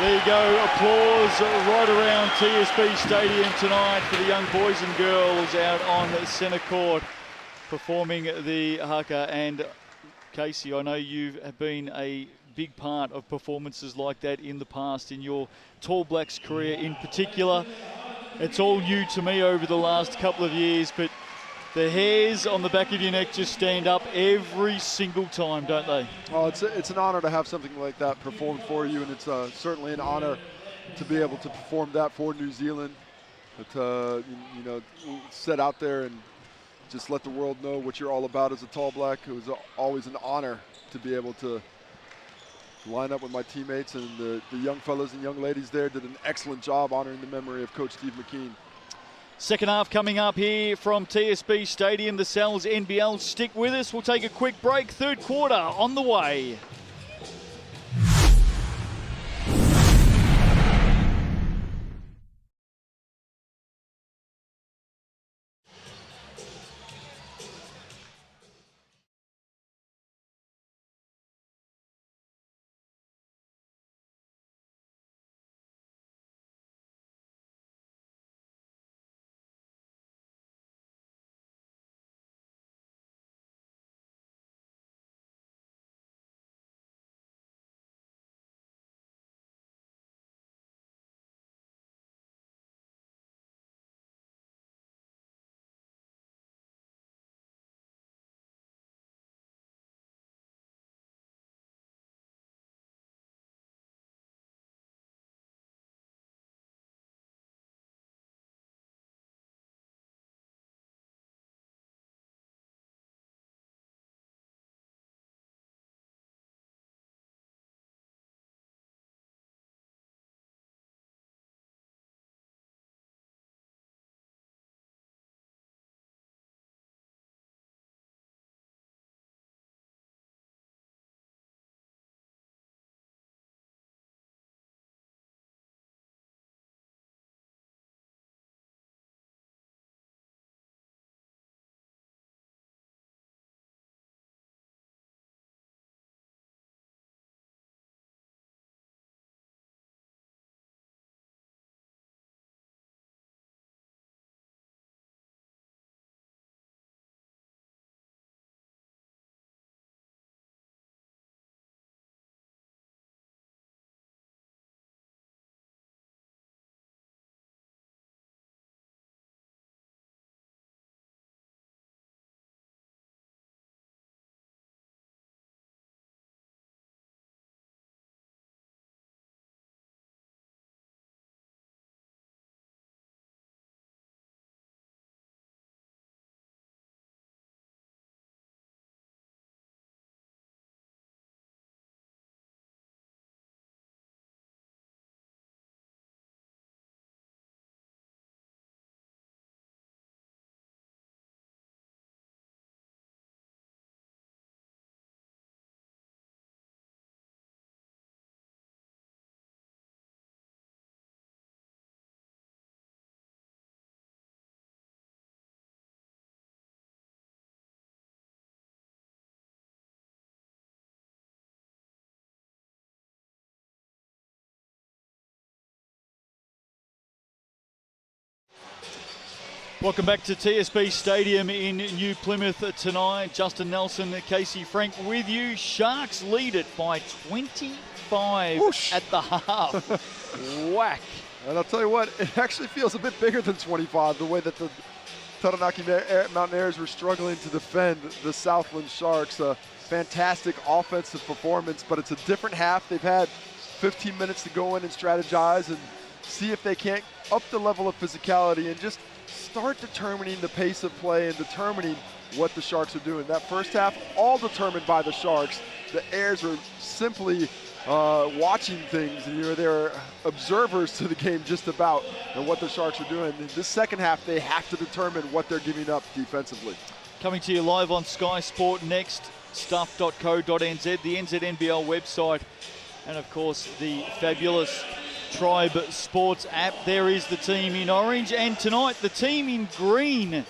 There you go, applause right around TSB Stadium tonight for the young boys and girls out on centre court performing the haka. And Casey, I know you have been a big part of performances like that in the past in your Tall Blacks career in particular. It's all new to me over the last couple of years, but the hairs on the back of your neck just stand up every single time, don't they? Oh, it's an honor to have something like that performed for you, and it's certainly an honor to be able to perform that for New Zealand. But, you know, set out there and just let the world know what you're all about as a Tall Black. It was always an honor to be able to line up with my teammates, and the young fellas and young ladies there did an excellent job honoring the memory of Coach Steve McKean. Second half coming up here from TSB Stadium, the Sal's NBL. Stick with us, we'll take a quick break. Third quarter on the way. Welcome back to TSB Stadium in New Plymouth tonight. Justin Nelson, Casey Frank with you. Sharks lead it by 25 Whoosh. at the half. Whack. And I'll tell you what, it actually feels a bit bigger than 25, the way that the Taranaki Mountaineers were struggling to defend the Southland Sharks. A fantastic offensive performance, but it's a different half. They've had 15 minutes to go in and strategize and see if they can't up the level of physicality and just start determining the pace of play and determining what the Sharks are doing. That first half, all determined by the Sharks. The Airs were simply watching things, and they're observers to the game just about and what the Sharks are doing. In this second half, they have to determine what they're giving up defensively. Coming to you live on Sky Sport Next, stuff.co.nz, the NZNBL website, and of course the fabulous Tribe Sports app. There is the team in orange, and tonight the team in green. A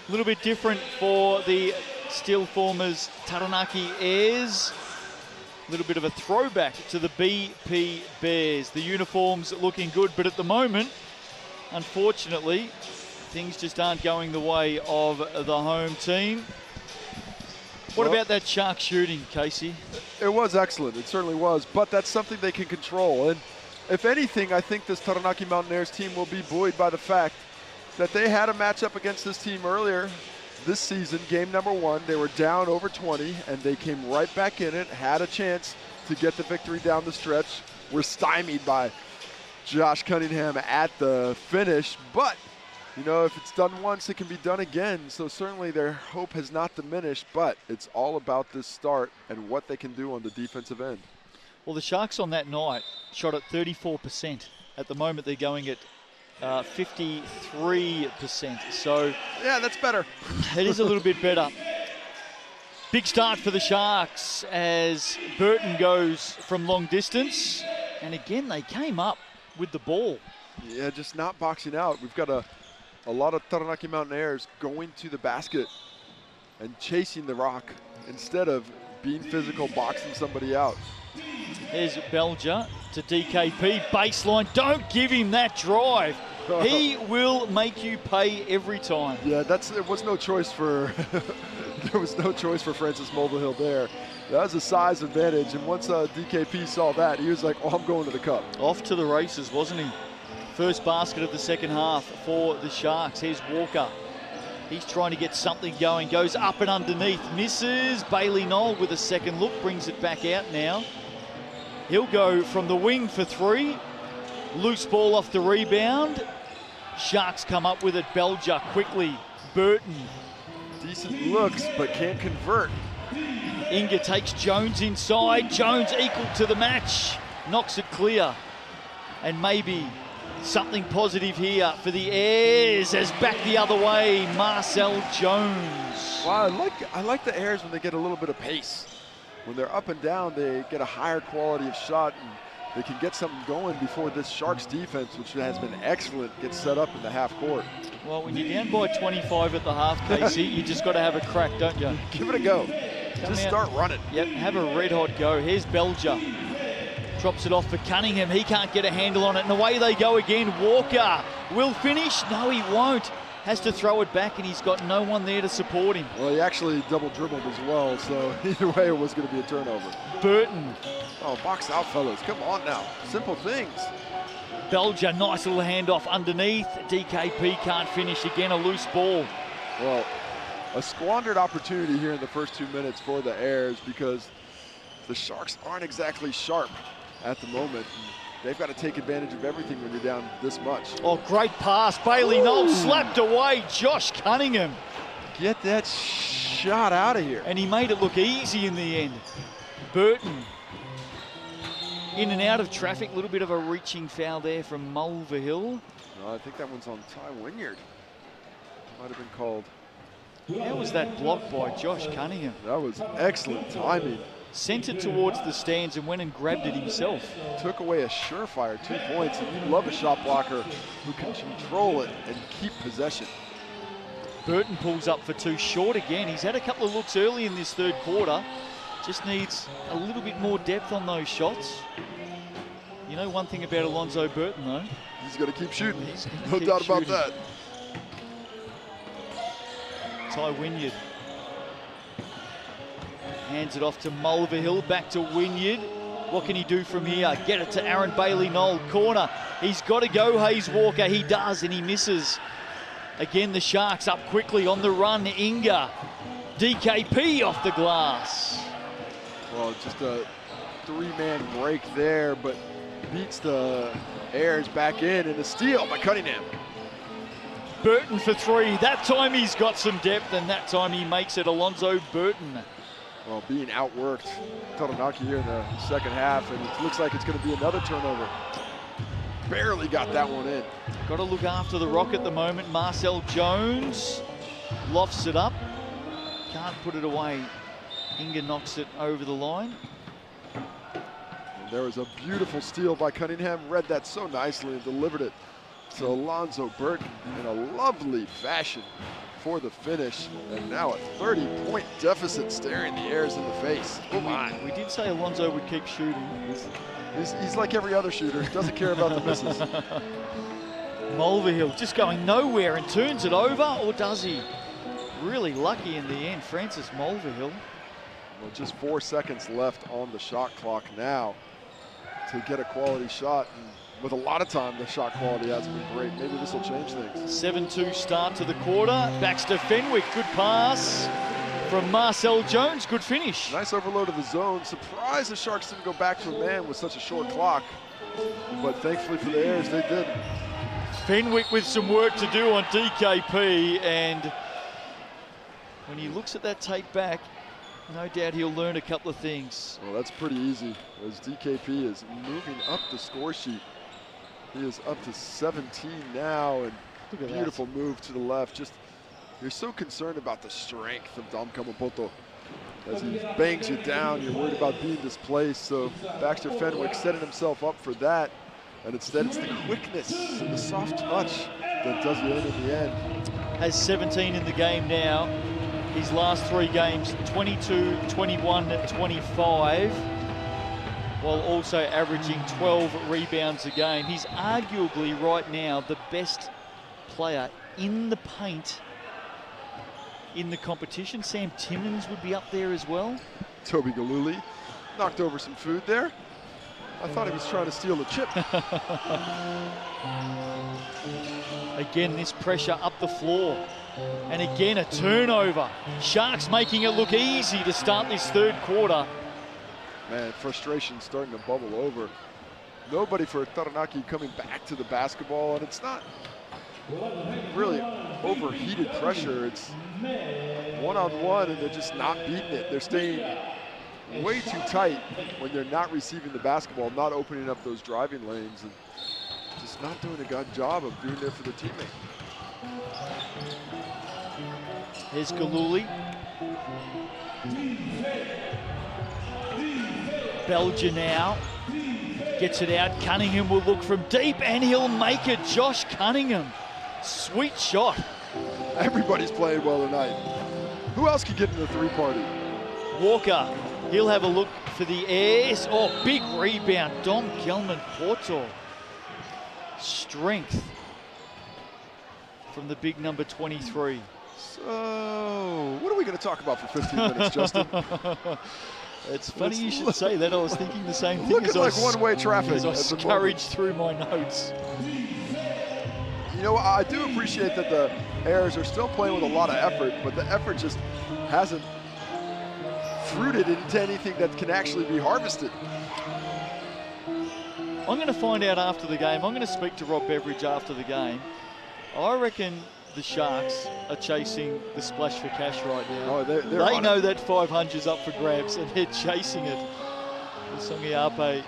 little bit different for the still formers Taranaki Airs. A little bit of a throwback to the BP Bears. The uniforms looking good, but at the moment, unfortunately, things just aren't going the way of the home team. What about that Shark shooting, Casey? It was excellent. It certainly was. But that's something they can control. And if anything, I think this Taranaki Mountaineers team will be buoyed by the fact that they had a matchup against this team earlier this season, game number 1. They were down over 20, and they came right back in it, had a chance to get the victory down the stretch. Were stymied by Josh Cunningham at the finish. But, you know, if it's done once, it can be done again. So certainly their hope has not diminished, but it's all about this start and what they can do on the defensive end. Well, the Sharks on that night shot at 34%. At the moment, they're going at 53%. So yeah, that's better. It is a little bit better. Big start for the Sharks as Burton goes from long distance. And again, they came up with the ball. Yeah, just not boxing out. We've got a lot of Taranaki Mountaineers going to the basket and chasing the rock instead of being physical, boxing somebody out. There's Belger to DKP, baseline. Don't give him that drive. He will make you pay every time. Yeah, there was no choice for there was no choice for Francis Mulvihill there. That was a size advantage, and once DKP saw that, he was like, "Oh, I'm going to the cup." Off to the races, wasn't he? First basket of the second half for the Sharks. Here's Walker. He's trying to get something going. Goes up and underneath. Misses. Bailey Knoll with a second look. Brings it back out now. He'll go from the wing for 3. Loose ball off the rebound. Sharks come up with it. Belger quickly. Burton. Decent looks, but can't convert. Inga takes Jones inside. Jones equal to the match. Knocks it clear. And maybe something positive here for the Airs as back the other way, Marcel Jones. Wow, I like the Airs when they get a little bit of pace. When they're up and down, they get a higher quality of shot, and they can get something going before this Sharks defense, which has been excellent, gets set up in the half court. Well, when you're down by 25 at the half, Casey, you just got to have a crack, don't you? Give it a go. Just start running. Yep, have a red hot go. Here's Belger. Drops it off for Cunningham. He can't get a handle on it. And away they go again. Walker will finish. No, he won't. Has to throw it back, and he's got no one there to support him. Well, he actually double dribbled as well, so either way it was going to be a turnover. Burton. Oh, box out, fellas. Come on now. Simple things. Belger, nice little handoff underneath. DKP can't finish. Again, a loose ball. Well, a squandered opportunity here in the first 2 minutes for the Airs because the Sharks aren't exactly sharp at the moment. They've got to take advantage of everything when you're down this much. Oh, great pass. Bailey Knoll slapped away Josh Cunningham. Get that shot out of here. And he made it look easy in the end. Burton. In and out of traffic. A little bit of a reaching foul there from Mulvihill. No, I think that one's on Ty Wynyard. Might have been called. How was that blocked by Josh Cunningham? That was excellent timing. Sent it towards the stands and went and grabbed it himself. Took away a surefire 2 points, and you love a shot blocker who can control it and keep possession. Burton pulls up for 2 short again. He's had a couple of looks early in this third quarter. Just needs a little bit more depth on those shots. You know one thing about Alonzo Burton, though? He's going to keep shooting. No doubt about that. Ty Wynyard. Hands it off to Mulvihill, back to Wynyard. What can he do from here? Get it to Aaron Bailey Knoll, corner. He's got to go, Hayes Walker. He does, and he misses. Again, the Sharks up quickly on the run. Inga. DKP off the glass. Well, just a 3-man break there, but beats the Airs back in, and a steal by Cunningham. Burton for 3. That time he's got some depth, and that time he makes it. Alonzo Burton. Well, being outworked, Taranaki here in the second half, and it looks like it's going to be another turnover. Barely got that one in. Got to look after the rock at the moment. Marcel Jones lofts it up. Can't put it away. Inga knocks it over the line. And there was a beautiful steal by Cunningham. Read that so nicely and delivered it. So Alonzo Burton in a lovely fashion for the finish, and now a 30-point deficit staring the Airs in the face. Oh my. We did say Alonso would keep shooting. He's like every other shooter, doesn't care about the misses. Mulvihill just going nowhere and turns it over, or does he? Really lucky in the end, Francis Mulvihill. Well, just 4 seconds left on the shot clock now to get a quality shot. And with a lot of time, the shot quality hasn't been great. Maybe this will change things. 7-2 start to the quarter. Baxter Fenwick, good pass from Marcel Jones, good finish. Nice overload of the zone. Surprised the Sharks didn't go back to a man with such a short clock. But thankfully for the Airs, they did. Fenwick with some work to do on DKP, and when he looks at that tape back, no doubt he'll learn a couple of things. Well, that's pretty easy, as DKP is moving up the score sheet. He is up to 17 now, and beautiful move to the left. Just, you're so concerned about the strength of Dom Kamapoto. As he bangs you down, you're worried about being displaced. So Baxter Fenwick setting himself up for that. And instead, it's the quickness and the soft touch that does you in the end. Has 17 in the game now. His last 3 games, 22, 21, 25, while also averaging 12 rebounds a game. He's arguably right now the best player in the paint in the competition. Sam Timmins would be up there as well. Toby Galuli knocked over some food there. I thought he was trying to steal a chip. Again, this pressure up the floor. And again, a turnover. Sharks making it look easy to start this third quarter. Man, frustration starting to bubble over. Nobody for Taranaki coming back to the basketball, and it's not really overheated pressure. It's one-on-one, and they're just not beating it. They're staying way too tight when they're not receiving the basketball, not opening up those driving lanes, and just not doing a good job of being there for their teammate. Here's Galuli. Belger now gets it out. Cunningham will look from deep, and he'll make it. Josh Cunningham, sweet shot. Everybody's playing well tonight. Who else could get in the three-party? Walker, he'll have a look for the Airs. Oh, big rebound. Dom Kelman Porto. Strength from the big number 23. So, what are we going to talk about for 15 minutes, Justin? It's funny you should say that. I was thinking the same thing. Looking like one-way traffic. As I scurried through my notes. You know, I do appreciate that the Airs are still playing with a lot of effort, but the effort just hasn't fruited into anything that can actually be harvested. I'm going to find out after the game. I'm going to speak to Rob Beveridge after the game. I reckon the Sharks are chasing the splash for cash right now. Oh, they know that 500's up for grabs, and they're chasing it. Songiape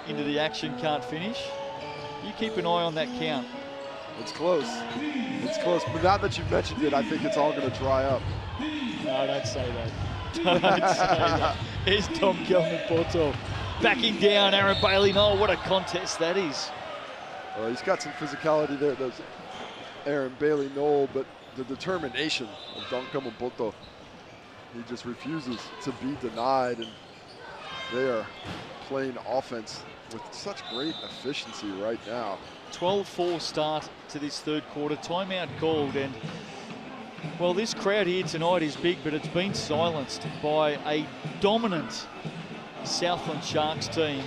into the action, can't finish. You keep an eye on that count. It's close. It's close. But now that you've mentioned it, I think it's all going to dry up. No, don't say that. Don't say that. Here's Tom Kelman Porto. Backing down Aaron Bailey. No, what a contest that is. He's got some physicality there, does Aaron Bailey Knoll, but the determination of Dom Kamapoto, he just refuses to be denied, and they are playing offense with such great efficiency right now. 12-4 start to this third quarter. Timeout called, and well, this crowd here tonight is big, but it's been silenced by a dominant Southland Sharks team.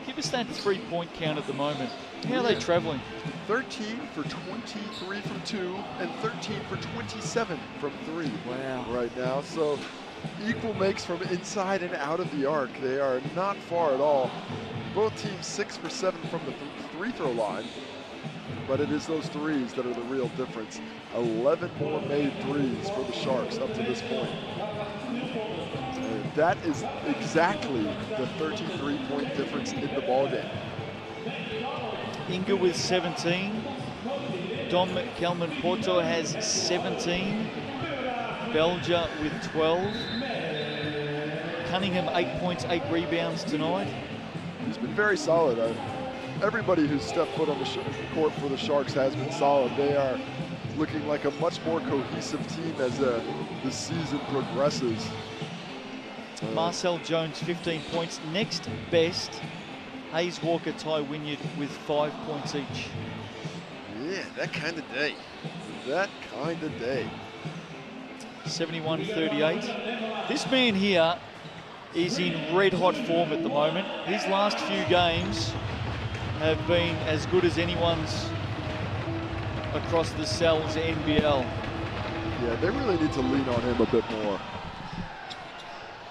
Give us that 3-point count at the moment. How are they traveling? 13 for 23 from 2 and 13 for 27 from 3. Wow. Right now. So equal makes from inside and out of the arc. They are not far at all. Both teams 6 for 7 from the free throw line. But it is those threes that are the real difference. 11 more made threes for the Sharks up to this point. And that is exactly the 33-point difference in the ballgame. Inga with 17. Dom Kelman Porto has 17. Belger with 12. Cunningham 8 points, 8 rebounds tonight. He's been very solid. Everybody who's stepped foot on the court for the Sharks has been solid. They are looking like a much more cohesive team as the season progresses. Marcel Jones, 15 points. Next best, Hayes Walker, Ty Wynyard with 5 points each. Yeah, that kind of day. That kind of day. 71-38. This man here is in red-hot form at the moment. His last few games have been as good as anyone's across the Cells NBL. Yeah, they really need to lean on him a bit more.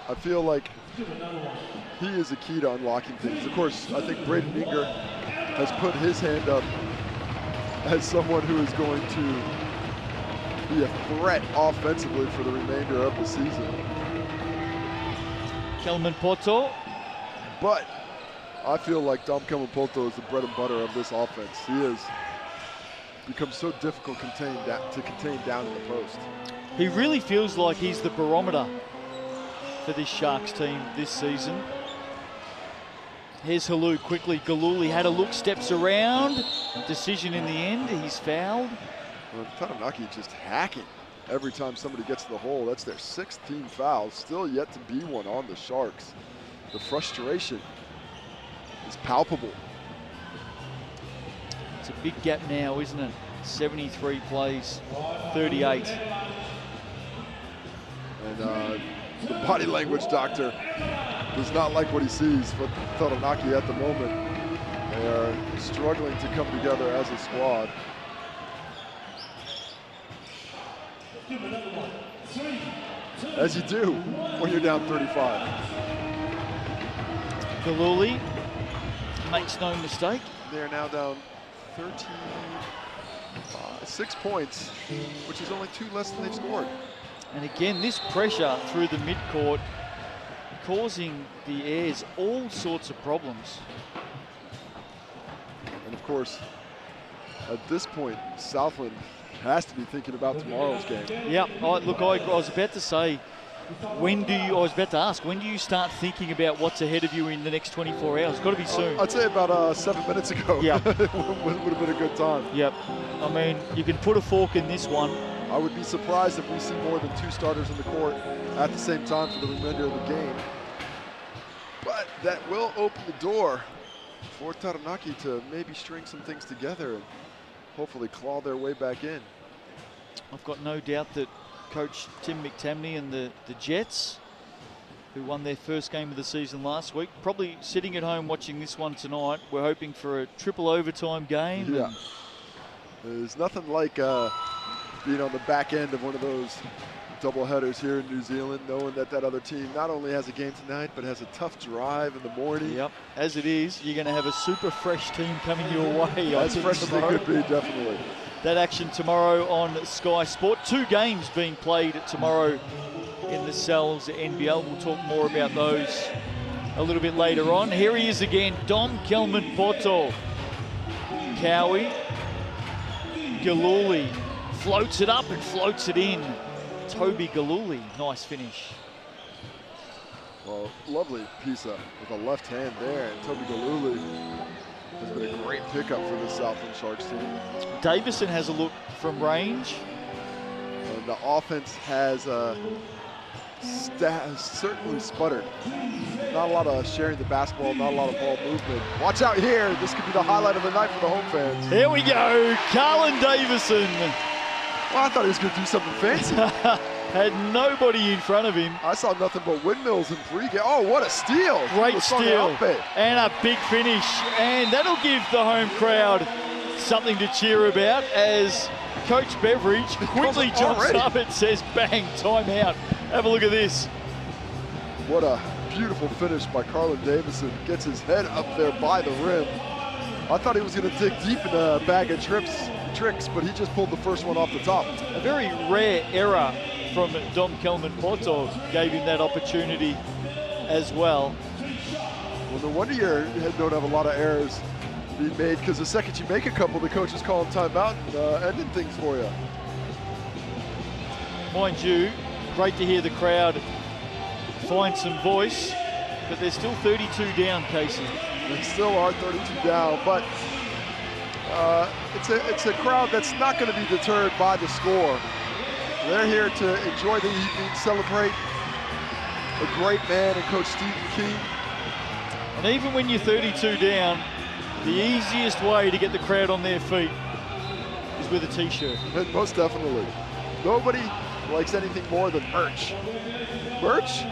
I feel like he is the key to unlocking things. Of course, I think Braden Inger has put his hand up as someone who is going to be a threat offensively for the remainder of the season. Kelman Poto. But I feel like Dom Kelman Poto is the bread and butter of this offense. He has become so difficult to contain down in the post. He really feels like he's the barometer for this Sharks team this season. Here's Halou quickly. Galuli had a look, steps around. Decision in the end, he's fouled. Well, Taranaki just hacking every time somebody gets to the hole. That's their 6th team foul. Still yet to be one on the Sharks. The frustration is palpable. It's a big gap now, isn't it? 73 plays, 38. And the body language doctor does not like what he sees for Taranaki at the moment. They are struggling to come together as a squad. As you do when you're down 35. Galuli makes no mistake. They're now down 6 points, which is only 2 less than they've scored. And again, this pressure through the midcourt causing the Airs all sorts of problems. And of course, at this point, Southland has to be thinking about tomorrow's game. Yeah, look, I was about to say, when do you start thinking about what's ahead of you in the next 24 hours? It's got to be soon. I'd say about 7 minutes ago. Yeah. would have been a good time. Yep. I mean, you can put a fork in this one. I would be surprised if we see more than 2 starters in the court at the same time for the remainder of the game. But that will open the door for Taranaki to maybe string some things together and hopefully claw their way back in. I've got no doubt that Coach Tim McTamney and the Jets, who won their first game of the season last week, probably sitting at home watching this one tonight. We're hoping for a triple overtime game. Yeah. There's nothing like being on the back end of one of those double headers here in New Zealand, knowing that that other team not only has a game tonight, but has a tough drive in the morning. Yep. As it is, you're going to have a super fresh team coming your way. As fresh as they could be, definitely. That action tomorrow on Sky Sport. 2 games being played tomorrow in the Cells NBL. We'll talk more about those a little bit later on. Here he is again, Dom Kelman Poto. Cowie, Galuli floats it up and floats it in. Toby Galuli, nice finish. Well, lovely piece with a left hand there, and Toby Galuli has been a great pickup for the Southland Sharks team. Davison has a look from range. And the offense has certainly sputtered. Not a lot of sharing the basketball, not a lot of ball movement. Watch out here, this could be the highlight of the night for the home fans. Here we go, Carlin Davison. Well, I thought he was going to do something fancy. Had nobody in front of him. I saw nothing but windmills in pregame. Oh, what a steal. Great steal. And a big finish. And that'll give the home crowd something to cheer about as Coach Beveridge quickly jumps up and says, bang, timeout. Have a look at this. What a beautiful finish by Carlin Davison. Gets his head up there by the rim. I thought he was going to dig deep in a bag of tricks, but he just pulled the first one off the top. A very rare error from Dom Kelman Poto gave him that opportunity as well. Well, no wonder you don't have a lot of errors being made, because the second you make a couple, the coaches call them timeout and ending things for you. Mind you, great to hear the crowd find some voice, but they're still 32 down, Casey. They still are 32 down, but it's a crowd that's not going to be deterred by the score. They're here to enjoy the evening, celebrate a great man in Coach Stephen King. And even when you're 32 down, the easiest way to get the crowd on their feet is with a t-shirt. Most definitely. Nobody likes anything more than merch. Merch?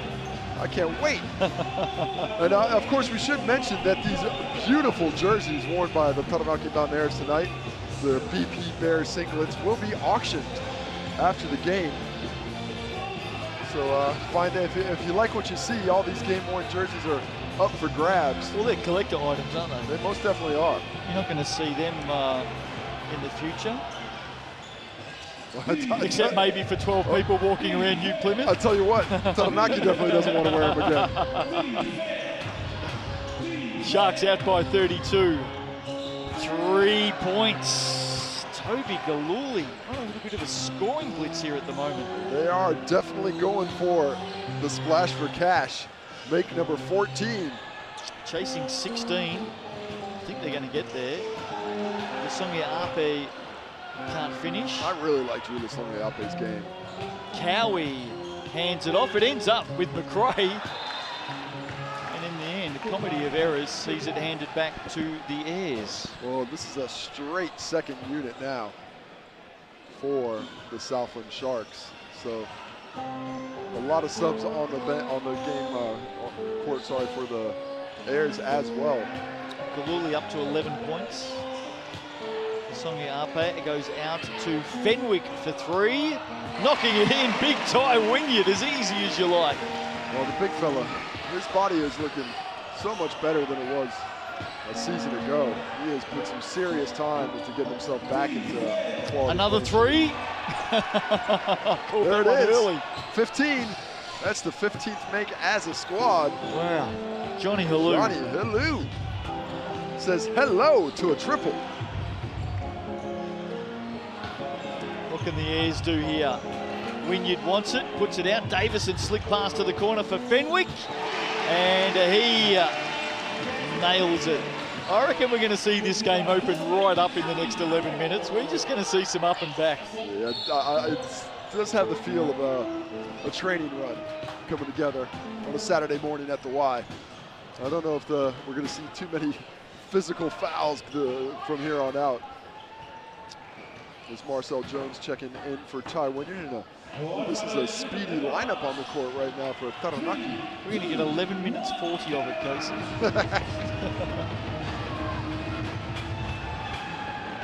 I can't wait. And of course, we should mention that these beautiful jerseys worn by the Taranaki Mountaineers tonight, the BP Bears singlets, will be auctioned after the game. So find out if you like what you see, all these game-worn jerseys are up for grabs. Well, they're collector items, aren't they? They most definitely are. You're not going to see them in the future. Except maybe for 12 people walking around New Plymouth. I'll tell you what, Taranaki definitely doesn't want to wear them again. Sharks out by 32. 3 points. Toby Galuli on a little bit of a scoring blitz here at the moment. They are definitely going for the splash for cash. Make number 14. Chasing 16. I think they're going to get there. Songia Ape can't finish. I really like Julius Songia-Ape's game. Cowie hands it off. It ends up with McRae. And in the end, a comedy of errors sees it handed back to the Airs. Well, this is a straight second unit now for the Southland Sharks. So a lot of subs on the game court, sorry, for the Airs as well. Galuli up to 11 points. Songia Ape, it goes out to Fenwick for 3. Knocking it in, big Ty Wynyard, as easy as you like. Well, the big fella, his body is looking so much better than it was a season ago. He has put some serious time into getting himself back into quality. Another 3. There it is. Early. 15. That's the 15th make as a squad. Wow. Johnny Halou. Johnny Halou says hello to a triple. What can the Airs do here? Wynyard wants it, puts it out. Davison slick pass to the corner for Fenwick. And he nails it. I reckon we're going to see this game open right up in the next 11 minutes. We're just going to see some up and back. Yeah, it does have the feel of a training run coming together on a Saturday morning at the Y. I don't know if we're going to see too many physical fouls from here on out. As Marcel Jones checking in for Ty Wynyard. This is a speedy lineup on the court right now for Taranaki. We're going to get 11 minutes 40 of it, Casey.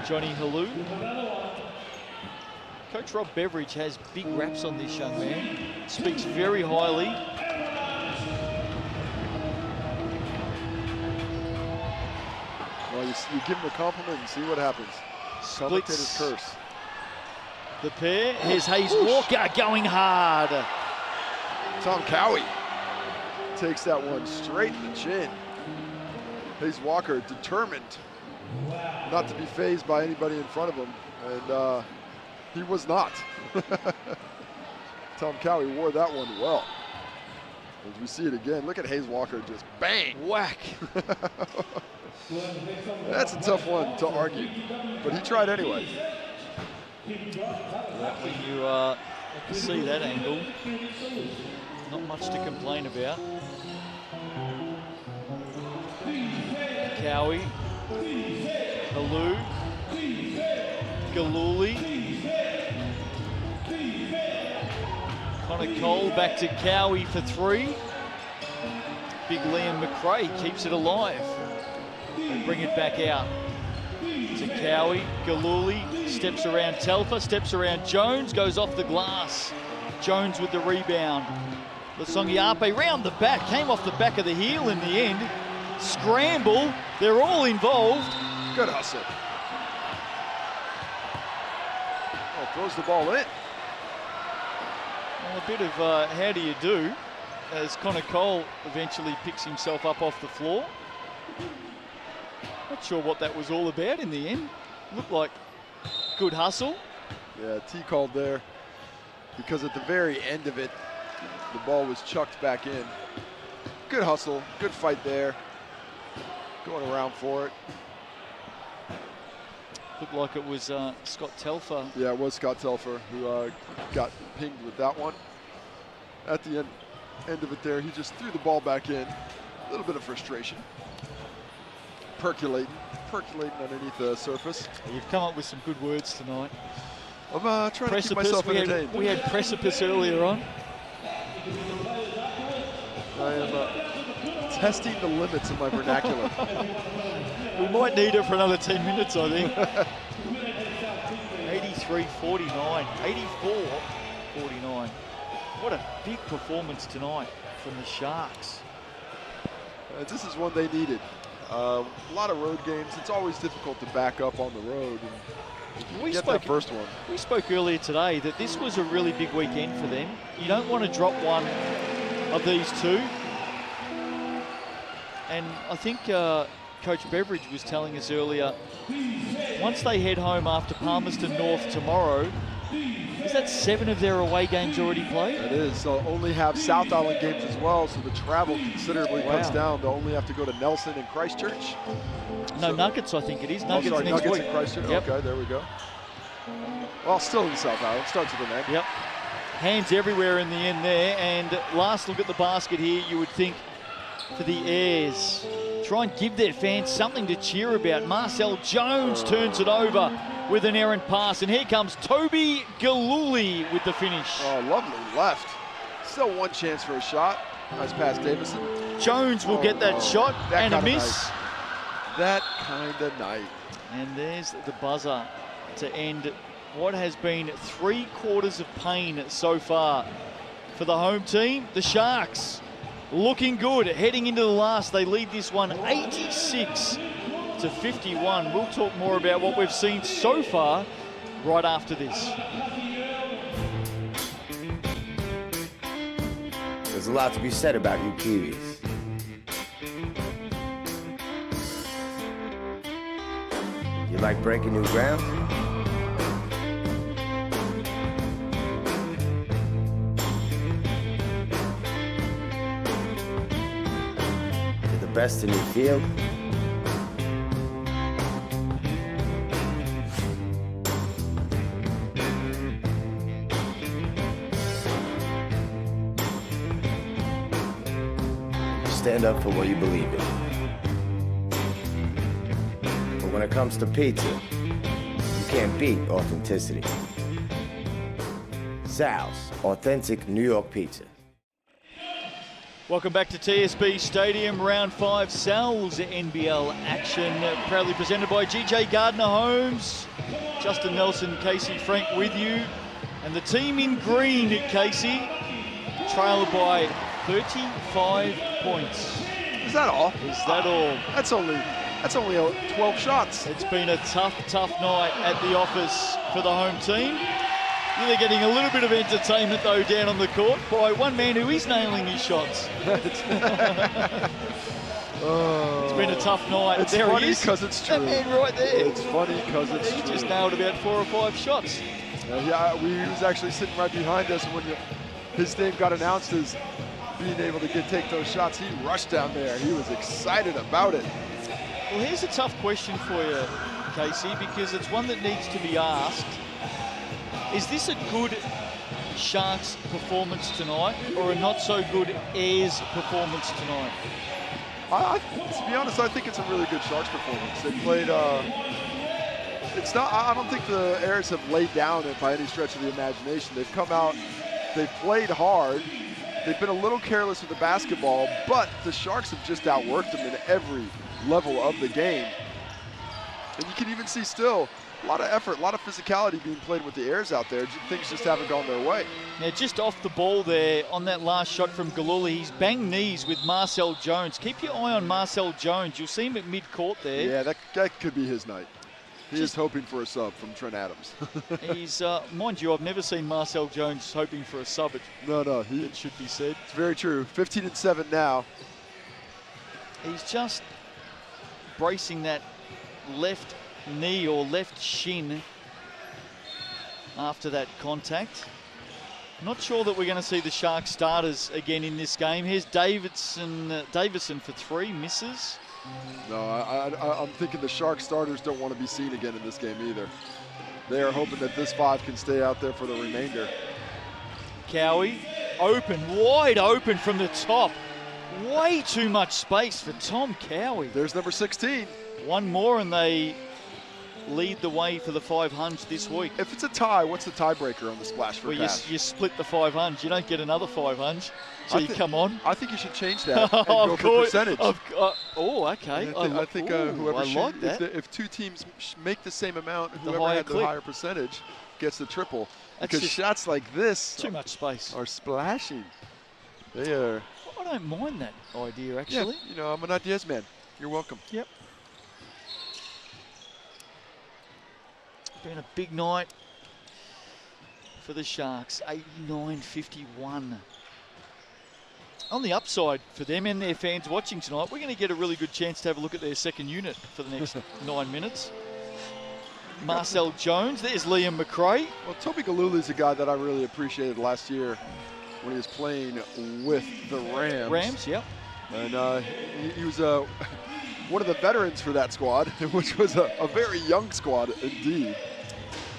Johnny Halou. Coach Rob Beveridge has big raps on this young man. Speaks very highly. Well, you give him a compliment and see what happens. Commentator's curse. The pair. Here's Hayes Walker going hard. Tom Cowie takes that one straight in the chin. Hayes Walker determined not to be fazed by anybody in front of him, and he was not. Tom Cowie wore that one well. As we see it again, look at Hayes Walker just bang, whack. That's a tough one to argue, but he tried anyway. When you see that angle, not much to complain about. Cowie, Halou, Galuli, Connor Cole back to Cowie for 3. Big Liam McRae keeps it alive. And bring it back out to Cowie. Galuli steps around Telfer, steps around Jones, goes off the glass. Jones with the rebound. Songia Ape round the back, came off the back of the heel in the end. Scramble, they're all involved. Good hustle. Oh, throws the ball in. Well, a bit of how do you do as Connor Cole eventually picks himself up off the floor. Not sure what that was all about in the end. Looked like good hustle. Yeah, T called there because at the very end of it, the ball was chucked back in. Good hustle, good fight there. Going around for it. Looked like it was Scott Telfer. Yeah, it was Scott Telfer who got pinged with that one. At the end of it there, he just threw the ball back in. A little bit of frustration. Percolating underneath the surface. You've come up with some good words tonight. I'm trying to keep myself entertained. We had precipice earlier on. I am testing the limits of my vernacular. We might need it for another 10 minutes, I think. 83-49, 84-49. What a big performance tonight from the Sharks. This is one they needed. A lot of road games. It's always difficult to back up on the road. And get that first one. We spoke earlier today that this was a really big weekend for them. You don't want to drop one of these two. And I think Coach Beveridge was telling us earlier, once they head home after Palmerston North tomorrow, is that 7 of their away games already played? It is. They'll only have South Island games as well, so the travel considerably cuts down. They'll only have to go to Nelson and Christchurch. No, Nuggets, I think it is. Nuggets next Nuggets week. and Christchurch. Yep. Okay, there we go. Well, still in South Island. Starts with an N. Yep. Hands everywhere in the end there. And last look at the basket here, you would think for the Airs. Try and give their fans something to cheer about. Marcel Jones turns it over with an errant pass. And here comes Toby Galuli with the finish. Oh, lovely left. Still one chance for a shot. Nice pass, Davison. Jones will get that shot and a miss. That kind of night. And there's the buzzer to end what has been 3 quarters of pain so far for the home team. The Sharks looking good. Heading into the last, they lead this one 86-51. We'll talk more about what we've seen so far right after this. There's a lot to be said about you Kiwis. You like breaking new ground? You're the best in your field. You stand up for what you believe in. But when it comes to pizza, you can't beat authenticity. Sal's Authentic New York Pizza. Welcome back to TSB Stadium, round 5 Sal's NBL action, proudly presented by GJ Gardner Homes. Justin Nelson, Casey Frank with you. And the team in green, Casey, trailed by 35 points. Is that all? Is that all? That's only 12 shots. It's been a tough night at the office for the home team. They're getting a little bit of entertainment, though, down on the court by one man who is nailing his shots. It's been a tough night. It's there funny he is. because it's true. That man right there. It's funny because it's he true. just nailed about 4 or 5 shots. Yeah, he was actually sitting right behind us when his name got announced as being able to take those shots. He rushed down there. He was excited about it. Well, here's a tough question for you, Casey, because it's one that needs to be asked. Is this a good Sharks performance tonight or a not so good Airs performance tonight? To be honest, I think it's a really good Sharks performance. They played, it's not, I don't think the Airs have laid down it by any stretch of the imagination. They've come out, they've played hard. They've been a little careless with the basketball, but the Sharks have just outworked them in every level of the game. And you can even see still, a lot of effort, a lot of physicality being played with the Airs out there. Things just haven't gone their way. Now, just off the ball there on that last shot from Galuli, he's banged knees with Marcel Jones. Keep your eye on Marcel Jones. You'll see him at mid-court there. Yeah, that could be his night. He is hoping for a sub from Trent Adams. He's, mind you, I've never seen Marcel Jones hoping for a sub. No, it should be said. It's very true. 15-7 now. He's just bracing that left knee or left shin after that contact. Not sure that we're going to see the Sharks starters again in this game. Here's Davison for 3, misses. No, I'm thinking the Sharks starters don't want to be seen again in this game either. They are hoping that this 5 can stay out there for the remainder. Cowie, wide open from the top. Way too much space for Tom Cowie. There's number 16. One more and they lead the way for the 500 this week. If it's a tie, what's the tiebreaker on the splash for pass? You split the 500. You don't get another 500. So you come on. I think you should change that and go for percentage. Okay. I think whoever like that. If 2 teams make the same amount, whoever had the higher percentage gets the triple. Because shots like this too much space are splashing. They are. I don't mind that idea, actually. Yeah, you know, I'm an ideas man. You're welcome. Yep. Been a big night for the Sharks, 89-51. On the upside for them and their fans watching tonight, we're going to get a really good chance to have a look at their second unit for the next 9 minutes. Marcel Jones, there's Liam McRae. Well, Toby Galula is a guy that I really appreciated last year when he was playing with the Rams. Rams, yep. And he was one of the veterans for that squad, which was a very young squad indeed.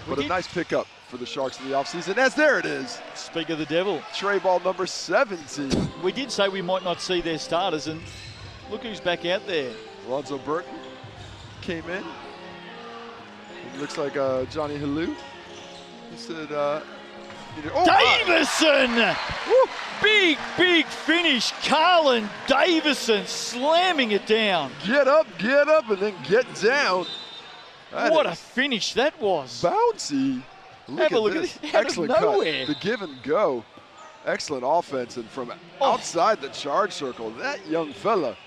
But a nice pickup for the Sharks in the offseason, as there it is. Speak of the devil. Tray ball number 17. We did say we might not see their starters, and look who's back out there. Lonzo Burton came in. It looks like Johnny Halou. He said, Davison! Big finish. Carlin Davison slamming it down. Get up, and then get down. What a finish that was. Bouncy. Look at this. Excellent cut. Nowhere. The give and go. Excellent offense. And from outside the charge circle, that young fella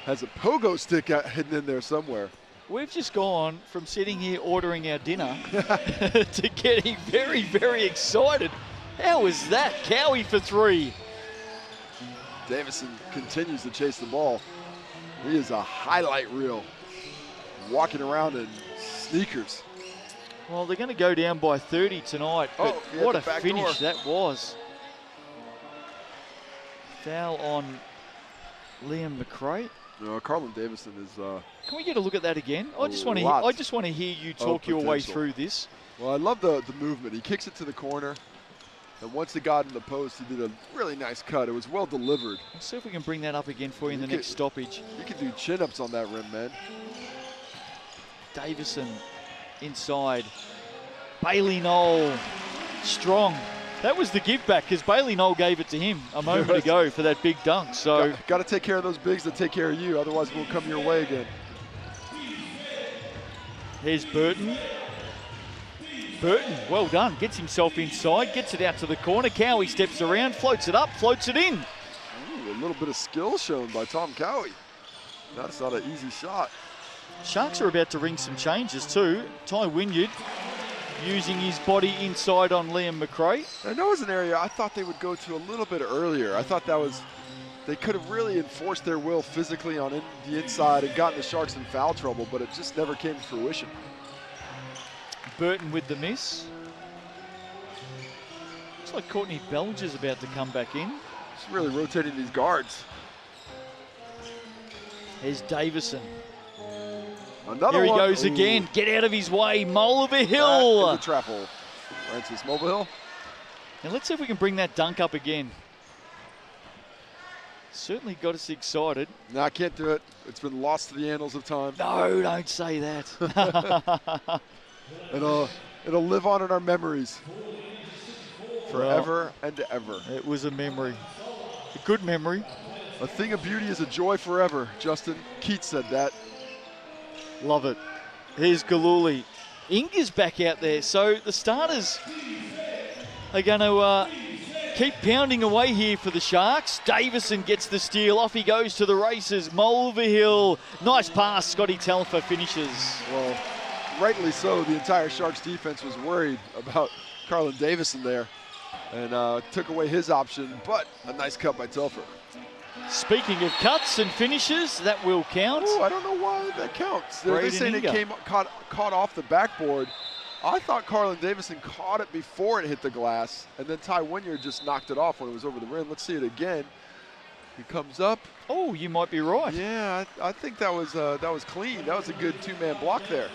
has a pogo stick hidden in there somewhere. We've just gone from sitting here ordering our dinner to getting very, very excited. How was that? Cowie for 3. Davison continues to chase the ball. He is a highlight reel, walking around in sneakers. Well, they're going to go down by 30 tonight, but what a finish that was. Foul on Liam McRae. No, Carlin Davison is. Can we get a look at that again? I just want to hear you talk your way through this. Well, I love the movement. He kicks it to the corner, and once it got in the post, he did a really nice cut. It was well delivered. Let's see if we can bring that up again for you in the next stoppage. You can do chin-ups on that rim, man. Davison inside. Bailey Knoll strong. That was the give back because Bailey Knoll gave it to him a moment ago for that big dunk. So got to take care of those bigs that take care of you. Otherwise, we'll come your way again. Here's Burton. Burton, well done. Gets himself inside, gets it out to the corner. Cowie steps around, floats it up, floats it in. Ooh, a little bit of skill shown by Tom Cowie. That's not an easy shot. Sharks are about to ring some changes too. Ty Wynyard using his body inside on Liam McRae. And that was an area I thought they would go to a little bit earlier. I thought they could have really enforced their will physically on the inside and gotten the Sharks in foul trouble, but it just never came to fruition. Burton with the miss. Looks like Courtney Belger's about to come back in. He's really rotating these guards. Here's Davison. Another Here he one. goes again. Get out of his way. Mulvihill. In the trap hole. Francis Mulvihill. Now let's see if we can bring that dunk up again. Certainly got us excited. No, I can't do it. It's been lost to the annals of time. No, don't say that. It'll live on in our memories forever and ever. It was a memory. A good memory. A thing of beauty is a joy forever. Justin Keats said that. Love it. Here's Galuli. Inga's back out there. So the starters are going to keep pounding away here for the Sharks. Davison gets the steal. Off he goes to the races. Mulvihill. Nice pass. Scotty Telfer finishes. Well, rightly so. The entire Sharks defense was worried about Carlin Davison there and took away his option, but a nice cut by Telfer. Speaking of cuts and finishes, that will count. Oh, I don't know why that counts. They're saying it caught off the backboard, I thought Carlin Davison caught it before it hit the glass, and then Ty Wynyard just knocked it off when it was over the rim. Let's see it again. He comes up. Oh, you might be right. Yeah, I think that was clean. That was a good two-man block there.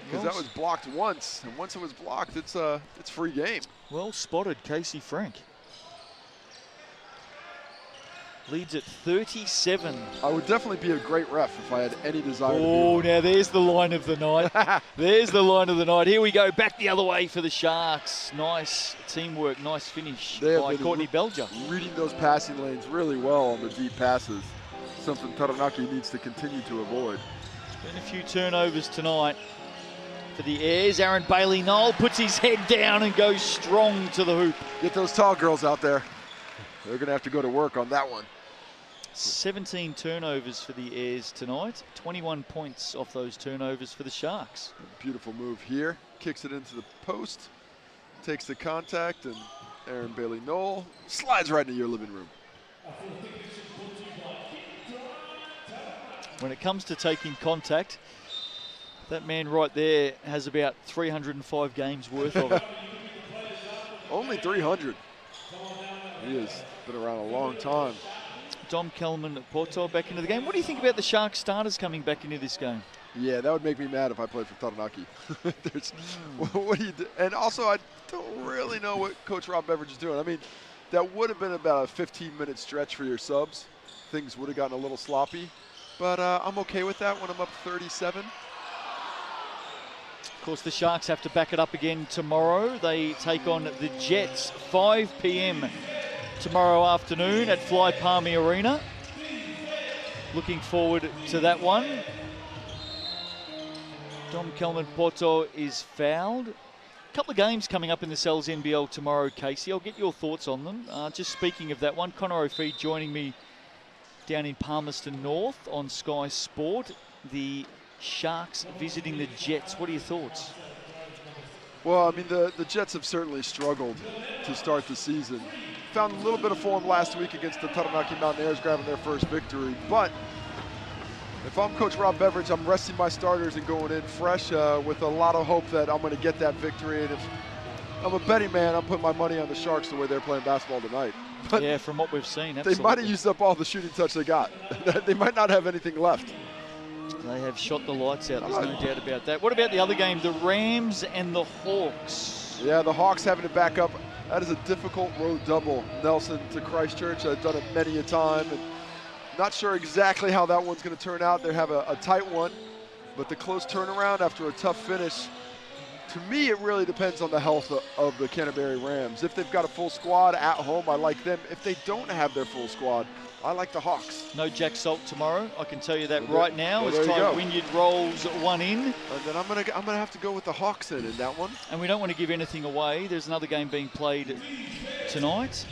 Because that was blocked once, and once it was blocked, it's free game. Well spotted, Casey Frank. Leads at 37. I would definitely be a great ref if I had any desire to be. Oh, now there's the line of the night. There's the line of the night. Here we go, back the other way for the Sharks. Nice teamwork, nice finish by Courtney Belger. Reading those passing lanes really well on the deep passes. Something Taranaki needs to continue to avoid. Been a few turnovers tonight for the Airs. Aaron Bailey-Knoll puts his head down and goes strong to the hoop. Get those tall girls out there. They're going to have to go to work on that one. 17 turnovers for the Airs tonight. 21 points off those turnovers for the Sharks. Beautiful move here. Kicks it into the post. Takes the contact, and Aaron Bailey-Knoll slides right into your living room. When it comes to taking contact, that man right there has about 305 games worth of it. Only 300. He has been around a long time. Dom Kelman Porto back into the game. What do you think about the Sharks starters coming back into this game? Yeah, that would make me mad if I played for Taranaki. What do you do? And also, I don't really know what Coach Rob Beveridge is doing. I mean, that would have been about a 15-minute stretch for your subs. Things would have gotten a little sloppy. But I'm okay with that when I'm up 37. Of course, the Sharks have to back it up again tomorrow. They take on the Jets, 5 p.m. tomorrow afternoon at Fly Palmy Arena. Looking forward to that one. Dom Kelman Porto is fouled. A couple of games coming up in the Cells NBL tomorrow, Casey. I'll get your thoughts on them. Just speaking of that one, Connor O'Fee joining me down in Palmerston North on Sky Sport. The Sharks visiting the Jets. What are your thoughts? Well, I mean, the Jets have certainly struggled to start the season. Found a little bit of form last week against the Taranaki Mountaineers, grabbing their first victory. But if I'm Coach Rob Beveridge, I'm resting my starters and going in fresh with a lot of hope that I'm going to get that victory. And if I'm a betting man, I'm putting my money on the Sharks the way they're playing basketball tonight. But yeah, from what we've seen, absolutely. They might have used up all the shooting touch they got. They might not have anything left. They have shot the lights out, there's no doubt about that. What about the other game, the Rams and the Hawks? Yeah, the Hawks having to back up. That is a difficult road double. Nelson to Christchurch. I've done it many a time. And not sure exactly how that one's going to turn out. They have a tight one, but the close turnaround after a tough finish, to me, it really depends on the health of the Canterbury Rams. If they've got a full squad at home, I like them. If they don't have their full squad, I like the Hawks. No Jack Salt tomorrow. I can tell you that right now. Well, as Ty Wynyard rolls one in. And then I'm gonna have to go with the Hawks in that one. And we don't want to give anything away. There's another game being played tonight.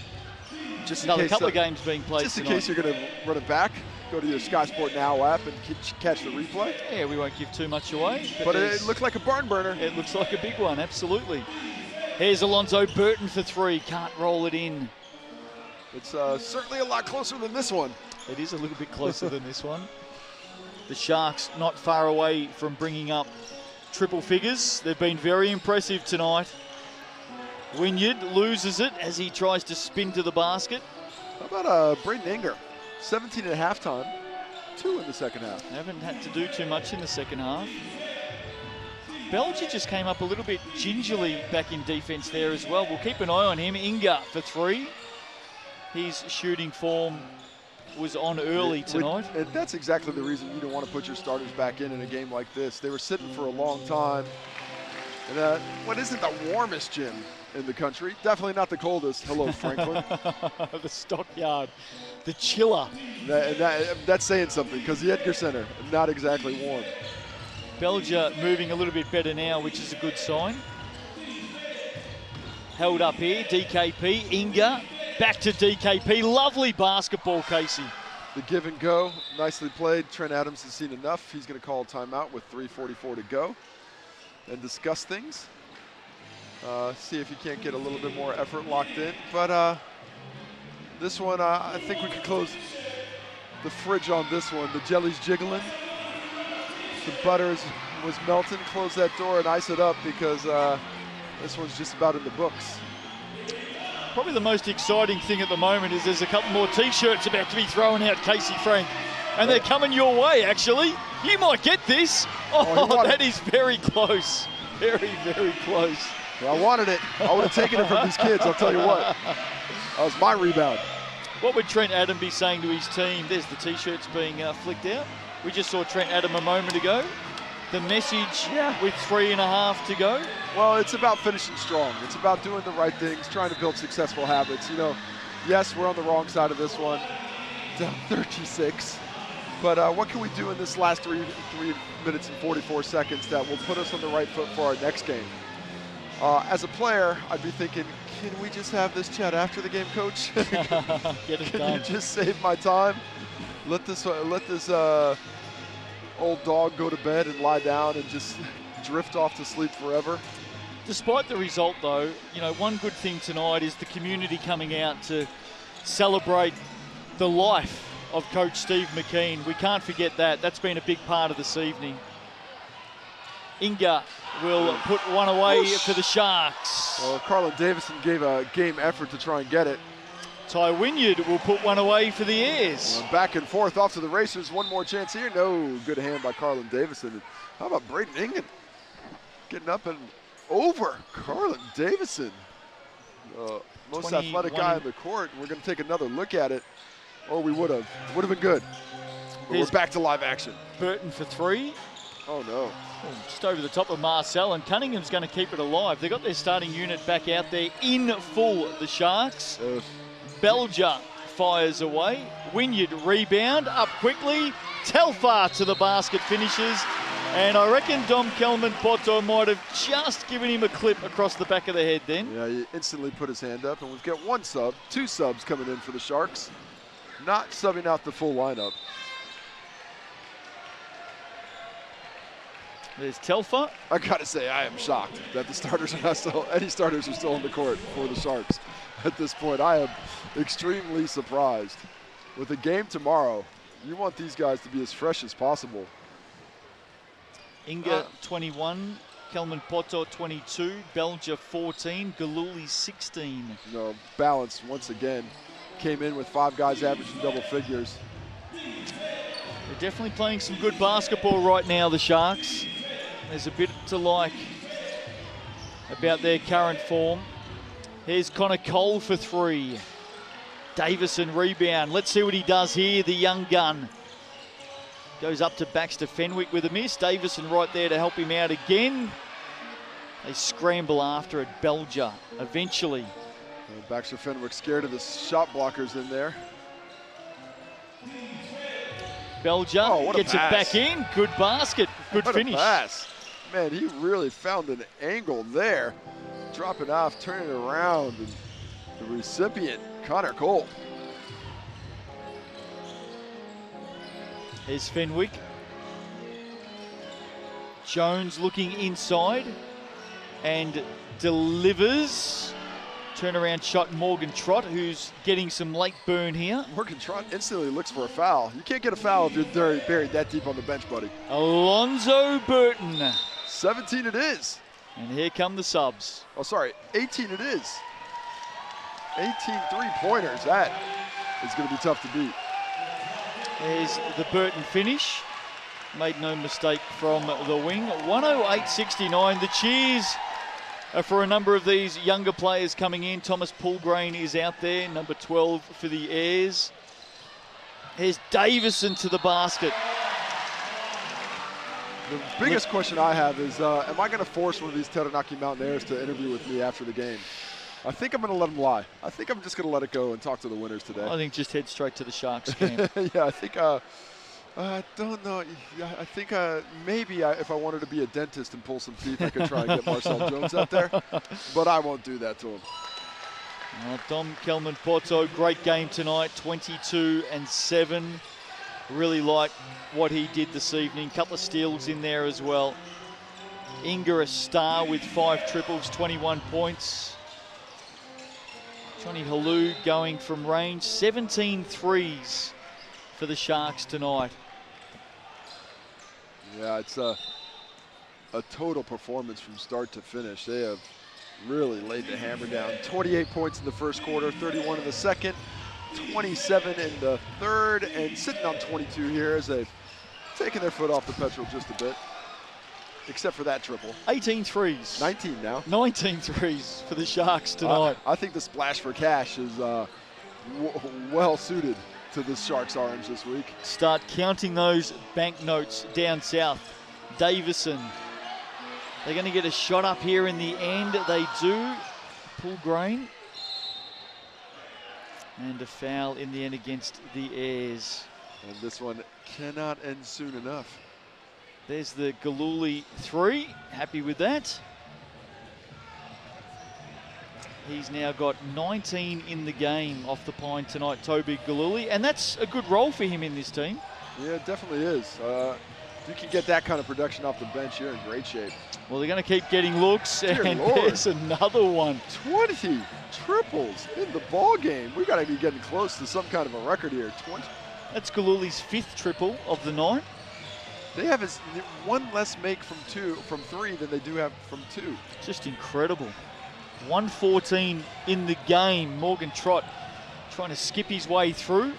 Just another couple of games being played just in tonight. case you're going to run it back, go to your Sky Sport Now app and catch the replay. Yeah, we won't give too much away. But it looked like a barn burner. It looks like a big one, absolutely. Here's Alonzo Burton for three. Can't roll it in. It's certainly a lot closer than this one. It is a little bit closer than this one. The Sharks not far away from bringing up triple figures. They've been very impressive tonight. Wynyard loses it as he tries to spin to the basket. How about Braden Inger? 17 at halftime, 2 in the second half. Haven't had to do too much in the second half. Belger just came up a little bit gingerly back in defense there as well. We'll keep an eye on him. Inger for three. His shooting form was on early tonight. And that's exactly the reason you don't want to put your starters back in a game like this. They were sitting for a long time. And what isn't the warmest gym in the country? Definitely not the coldest. Hello, Franklin. The Stockyard, the chiller. That's saying something, because the Edgar Center, not exactly warm. Belger moving a little bit better now, which is a good sign. Held up here, DKP, Inger, back to DKP. Lovely basketball, Casey. The give and go, nicely played. Trent Adams has seen enough. He's going to call a timeout with 3:44 to go and discuss things. See if you can't get a little bit more effort locked in. But this one, I think we could close the fridge on this one. The jelly's jiggling. The butter is was Melton. Close that door and ice it up because this one's just about in the books. Probably the most exciting thing at the moment is there's a couple more T-shirts about to be thrown out, Casey Frank. And they're coming your way, actually. You might get this. Oh, that is very close. Very, very close. Well, I wanted it. I would have taken it from these kids, I'll tell you what. That was my rebound. What would Trent Adam be saying to his team? There's the T-shirts being flicked out. We just saw Trent Adam a moment ago. The message with 3.5 to go. Well, it's about finishing strong. It's about doing the right things, trying to build successful habits. You know, yes, we're on the wrong side of this one, down 36. But what can we do in this last 3 minutes and 44 seconds that will put us on the right foot for our next game? As a player, I'd be thinking, can we just have this chat after the game, coach? Get it Can done. you just save my time? Let this old dog go to bed and lie down and just drift off to sleep forever. Despite the result, though, you know, one good thing tonight is the community coming out to celebrate the life of Coach Steve McKean. We can't forget that. That's been a big part of this evening. Inga will put one away for the Sharks. Well, Carlin Davison gave a game effort to try and get it. Ty Wynyard will put one away for the Airs. Back and forth off to the Racers. One more chance here. No, good hand by Carlin Davison. And how about Braden Ingen getting up and over Carlin Davison? Most athletic guy on the court. We're going to take another look at it. Or we would have. Would have been good. But we're back to live action. Burton for 3. Oh, no. Just over the top of Marcel, and Cunningham's going to keep it alive. They've got their starting unit back out there in full, the Sharks. Belger fires away. Wynyard rebound, up quickly. Telfar to the basket finishes. And I reckon Dom Kelman-Poto might have just given him a clip across the back of the head then. Yeah, he instantly put his hand up, and we've got 2 subs coming in for the Sharks. Not subbing out the full lineup. There's Telfar. I gotta say, I am shocked that the starters are not still, any starters are still on the court for the Sharks at this point. I am extremely surprised. With the game tomorrow, you want these guys to be as fresh as possible. Inga 21, Kelman-Poto 22, Belger 14, Galuli 16. You know, balance once again. Came in with 5 guys averaging double figures. They're definitely playing some good basketball right now, the Sharks. There's a bit to like about their current form. Here's Connor Cole for 3. Davison rebound. Let's see what he does here, the young gun. Goes up to Baxter Fenwick with a miss. Davison right there to help him out again. They scramble after it. Belger eventually. Baxter Fenwick scared of the shot blockers in there. Belger gets it back in. Good basket. Good finish. What a pass. Man, he really found an angle there. Dropping off, turning around. And the recipient, Connor Cole. Here's Fenwick. Jones looking inside and delivers. Turnaround shot, Morgan Trott, who's getting some late burn here. Morgan Trott instantly looks for a foul. You can't get a foul if you're buried that deep on the bench, buddy. Alonzo Burton. 17 it is. And here come the subs. Oh, sorry, 18 it is. 18 three-pointers. That is going to be tough to beat. There's the Burton finish. Made no mistake from the wing. 108-69. The cheers for a number of these younger players coming in. Thomas Poulgrain is out there, number 12 for the Airs. Here's Davison to the basket. The biggest question I have is, am I going to force one of these Taranaki Mountaineers to interview with me after the game? I think I'm going to let them lie. I think I'm just going to let it go and talk to the winners today. I think just head straight to the Sharks camp. Yeah, I think, I don't know. I think maybe if I wanted to be a dentist and pull some teeth, I could try and get Marcel Jones out there. But I won't do that to him. Dom Kelman-Poto, great game tonight, 22-7. Really like what he did this evening. Couple of steals in there as well. Inga a star with 5 triples, 21 points. Johnny Halou going from range, 17 threes for the Sharks tonight. Yeah, it's a total performance from start to finish. They have really laid the hammer down. 28 points in the first quarter, 31 in the second, 27 in the third, and sitting on 22 here as they've taken their foot off the petrol just a bit, except for that triple. 18 threes. 19 now. 19 threes for the Sharks tonight. I think the splash for cash is well suited to the Sharks orange this week. Start counting those banknotes down south. Davison. They're going to get a shot up here in the end. They do. Pull Grain. And a foul in the end against the Airs. And this one cannot end soon enough. There's the Galuli 3. Happy with that. He's now got 19 in the game off the pine tonight, Toby Galuli, and that's a good role for him in this team. Yeah, it definitely is. If you can get that kind of production off the bench, you're in great shape. Well, they're going to keep getting looks, Dear and Lord. there's another one. 20 triples in the ball game. We got to be getting close to some kind of a record here. 20. That's Galuli's 5th triple of the night. They have one less make from three than they do have from two. Just incredible. 114 in the game. Morgan Trott trying to skip his way through.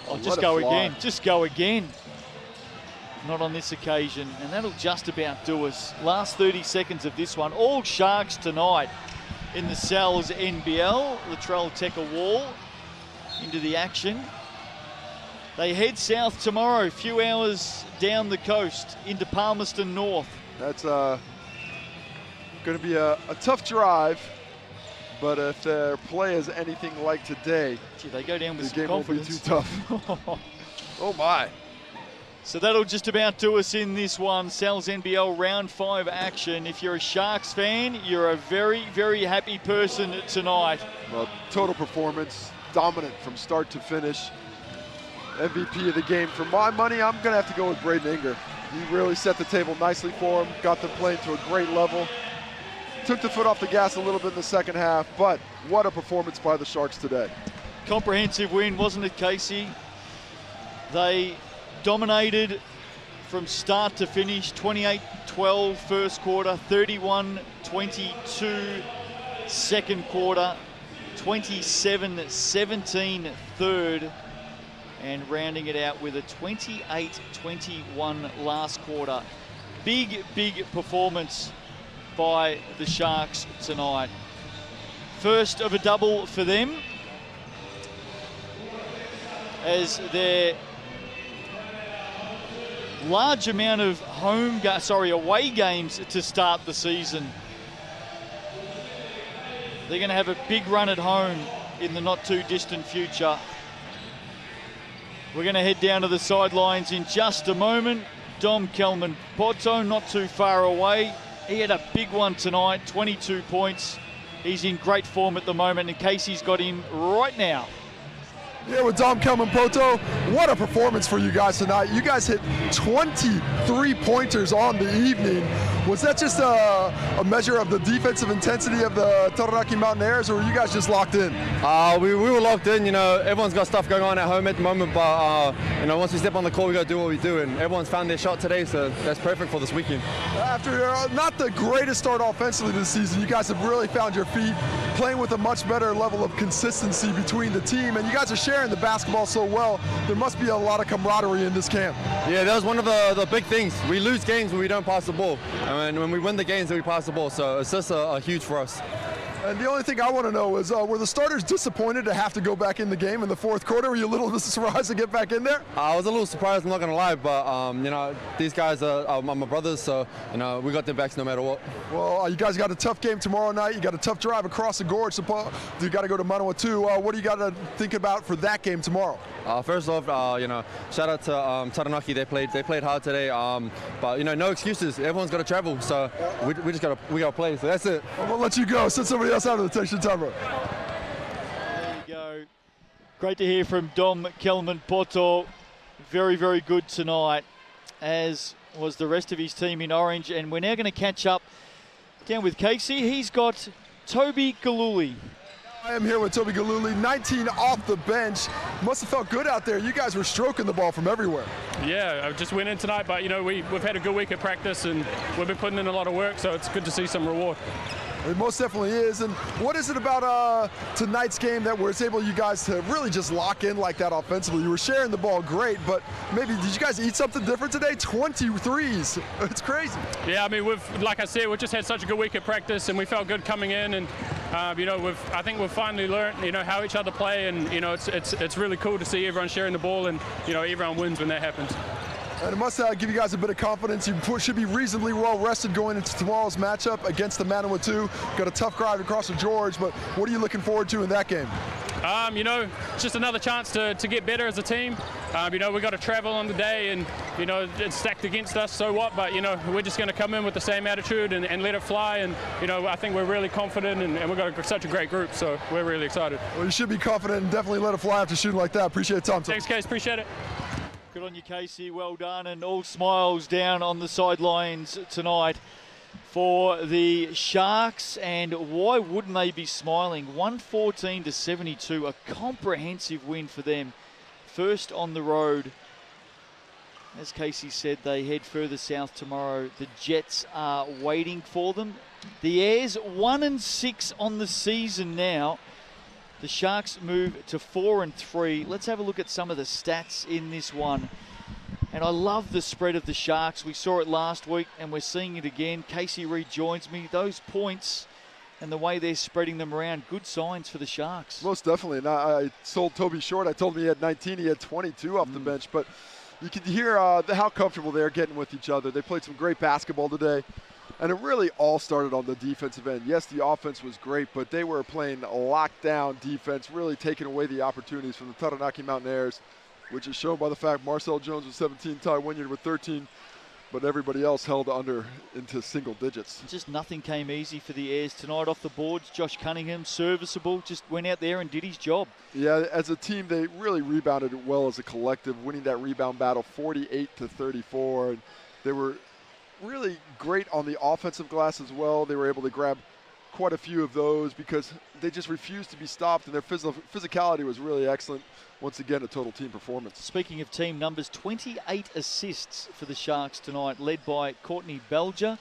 Oh, just go again. Just go again. Not on this occasion. And that'll just about do us. Last 30 seconds of this one. All Sharks tonight in the Sal's NBL. Latrell Teka-Wall into the action. They head south tomorrow, a few hours down the coast into Palmerston North. That's going to be a tough drive, but if their play is anything like today, they go down with the some game confidence. won't be too tough. Oh my. So that'll just about do us in this one. Sal's NBL Round 5 action. If you're a Sharks fan, you're a very, very happy person tonight. Well, total performance, dominant from start to finish. MVP of the game. For my money, I'm going to have to go with Braden Inger. He really set the table nicely for him, got them playing to a great level. Took the foot off the gas a little bit in the second half, but what a performance by the Sharks today. Comprehensive win, wasn't it, Casey? They dominated from start to finish. 28-12 first quarter, 31-22 second quarter, 27-17 third, and rounding it out with a 28-21 last quarter. Big, big performance by the Sharks tonight. First of a double for them, as their large amount of away games to start the season. They're going to have a big run at home in the not too distant future. We're going to head down to the sidelines in just a moment. Dom Kelman-Poto not too far away. He had a big one tonight, 22 points. He's in great form at the moment, and Casey's got him right now. Here with Dom Kelman-Poto. What a performance for you guys tonight. You guys hit 23 pointers on the evening. Was that just a measure of the defensive intensity of the Taranaki Mountaineers, or were you guys just locked in? We were locked in. You know, everyone's got stuff going on at home at the moment, but you know, once we step on the court, we got to do what we do, and everyone's found their shot today, so that's perfect for this weekend. After Not the greatest start offensively this season, you guys have really found your feet, playing with a much better level of consistency between the team, and you guys are sharing the basketball so well. There must be a lot of camaraderie in this camp. Yeah, that was one of the big things. We lose games when we don't pass the ball, and when we win the games, we pass the ball, so it's just a huge for us. And the only thing I want to know is, were the starters disappointed to have to go back in the game in the fourth quarter? Were you a little surprised to get back in there? I was a little surprised, I'm not going to lie, but you know, these guys are my brothers, so you know, we got their backs no matter what. Well, you guys got a tough game tomorrow night. You got a tough drive across the gorge. You got to go to Manawa too. What do you got to think about for that game tomorrow? First off, you know, shout out to Taranaki. They played hard today, but you know, no excuses. Everyone's got to travel, so we got to play. So that's it. We'll let you go. Send somebody else out of the attention timer. There you go. Great to hear from Dom Kelman-Poto. Very, very good tonight, as was the rest of his team in orange. And we're now going to catch up down with Casey. He's got Toby Galuli I am here with Toby Galuli, 19 off the bench. Must have felt good out there. You guys were stroking the ball from everywhere. Yeah, I just went in tonight, but we've had a good week of practice and we've been putting in a lot of work, so it's good to see some reward. It most definitely is. And what is it about tonight's game that was able you guys to really just lock in like that offensively? You were sharing the ball great, but maybe did you guys eat something different today? 23s. It's crazy. Yeah, I mean, like I said, we've just had such a good week of practice and we felt good coming in, and I think we've finally learned how each other play, and it's really cool to see everyone sharing the ball, and everyone wins when that happens. And it must give you guys a bit of confidence. You should be reasonably well rested going into tomorrow's matchup against the Manawa 2. Got a tough drive across the George, but what are you looking forward to in that game? It's just another chance to get better as a team. We've got to travel on the day, and it's stacked against us, so what? But we're just going to come in with the same attitude and let it fly. And I think we're really confident, and we've got such a great group, so we're really excited. Well, you should be confident and definitely let it fly after shooting like that. Appreciate it, Tom. Thanks, Case. Appreciate it. Good on you, Casey. Well done, and all smiles down on the sidelines tonight for the Sharks. And why wouldn't they be smiling? 114-72, a comprehensive win for them. First on the road. As Casey said, they head further south tomorrow. The Jets are waiting for them. The Airs 1-6 on the season now. The Sharks move to 4-3. Let's have a look at some of the stats in this one. And I love the spread of the Sharks. We saw it last week and we're seeing it again. Casey rejoins me. Those points and the way they're spreading them around, good signs for the Sharks. Most definitely. And I sold Toby short. I told him he had 19. He had 22 off the bench. But you can hear how comfortable they're getting with each other. They played some great basketball today. And it really all started on the defensive end. Yes, the offense was great, but they were playing lockdown defense, really taking away the opportunities from the Taranaki Mountaineers, which is shown by the fact Marcel Jones with 17, Ty Wynyard with 13, but everybody else held under into single digits. Just nothing came easy for the Airs tonight off the boards. Josh Cunningham, serviceable, just went out there and did his job. Yeah, as a team, they really rebounded it well as a collective, winning that rebound battle 48-34. And they were really great on the offensive glass as well. They were able to grab quite a few of those because they just refused to be stopped, and their physicality was really excellent. Once again, a total team performance. Speaking of team numbers, 28 assists for the Sharks tonight, led by Courtney Belger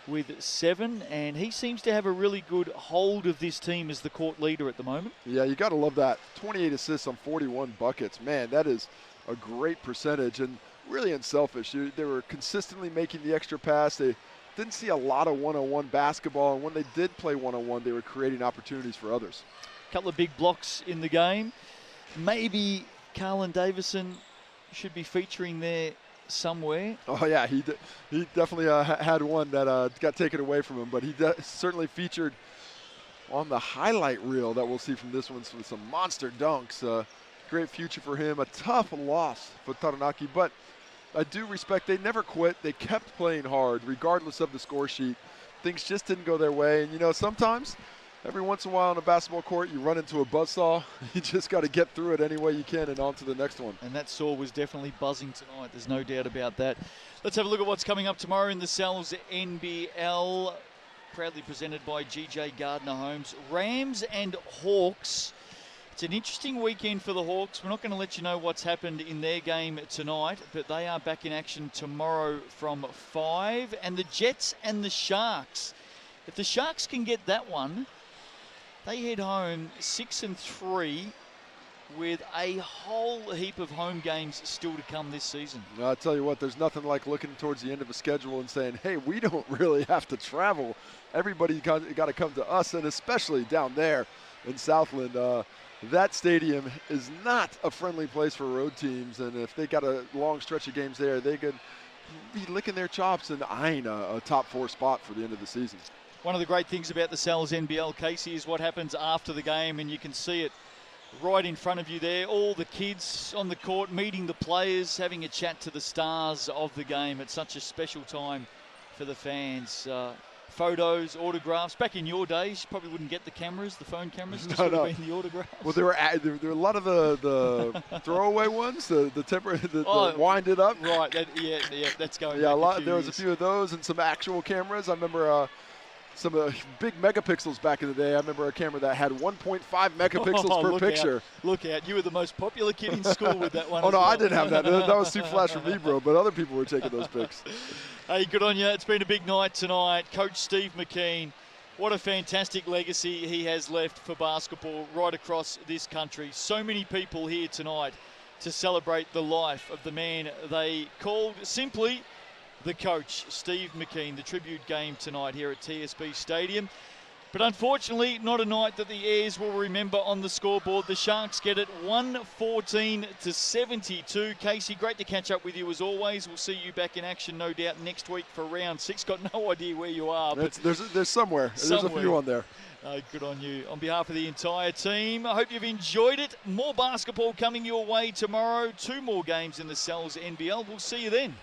with 7, and he seems to have a really good hold of this team as the court leader at the moment. Yeah, you got to love that. 28 assists on 41 buckets. Man, that is a great percentage, and really unselfish. They were consistently making the extra pass. They didn't see a lot of one-on-one basketball, and when they did play one-on-one, they were creating opportunities for others. A couple of big blocks in the game. Maybe Carlin Davison should be featuring there somewhere. Oh, yeah, he definitely had one that got taken away from him, but he certainly featured on the highlight reel that we'll see from this one with some monster dunks. Great future for him. A tough loss for Taranaki, but I do respect they never quit. They kept playing hard regardless of the score sheet. Things just didn't go their way. And, sometimes every once in a while on a basketball court, you run into a buzzsaw. You just got to get through it any way you can and on to the next one. And that saw was definitely buzzing tonight. There's no doubt about that. Let's have a look at what's coming up tomorrow in the Sal's NBL. Proudly presented by GJ Gardner Homes. Rams and Hawks. It's an interesting weekend for the Hawks. We're not going to let you know what's happened in their game tonight, but they are back in action tomorrow from 5. And the Jets and the Sharks. If the Sharks can get that one, they head home 6-3 with a whole heap of home games still to come this season. I'll tell you what, there's nothing like looking towards the end of a schedule and saying, hey, we don't really have to travel. Everybody got to come to us, and especially down there in Southland. That stadium is not a friendly place for road teams, and if they got a long stretch of games there, they could be licking their chops and eyeing a top 4 spot for the end of the season. One of the great things about the Sal's NBL, Casey, is what happens after the game, and you can see it right in front of you there. All the kids on the court meeting the players, having a chat to the stars of the game. It's such a special time for the fans. Photos, autographs. Back in your days, you probably wouldn't get the cameras, the phone cameras. This would have been the autographs. Well, there were a lot of the throwaway ones, the wind it up. Right. Yeah, that's going. Yeah, back there was a few of those and some actual cameras. I remember some of the big megapixels back in the day. I remember a camera that had 1.5 megapixels per picture. Look out. You were the most popular kid in school with that one. Oh, no, well. I didn't have that. That was too flash for me, bro. But other people were taking those pics. Hey, good on you. It's been a big night tonight. Coach Steve McKean, what a fantastic legacy he has left for basketball right across this country. So many people here tonight to celebrate the life of the man they called simply the coach, Steve McKean. The tribute game tonight here at TSB Stadium. But unfortunately, not a night that the Airs will remember on the scoreboard. The Sharks get it 114-72. Casey, great to catch up with you as always. We'll see you back in action, no doubt, next week for round 6. Got no idea where you are. But there's somewhere. There's a few on there. Good on you. On behalf of the entire team, I hope you've enjoyed it. More basketball coming your way tomorrow. 2 more games in the Cells NBL. We'll see you then.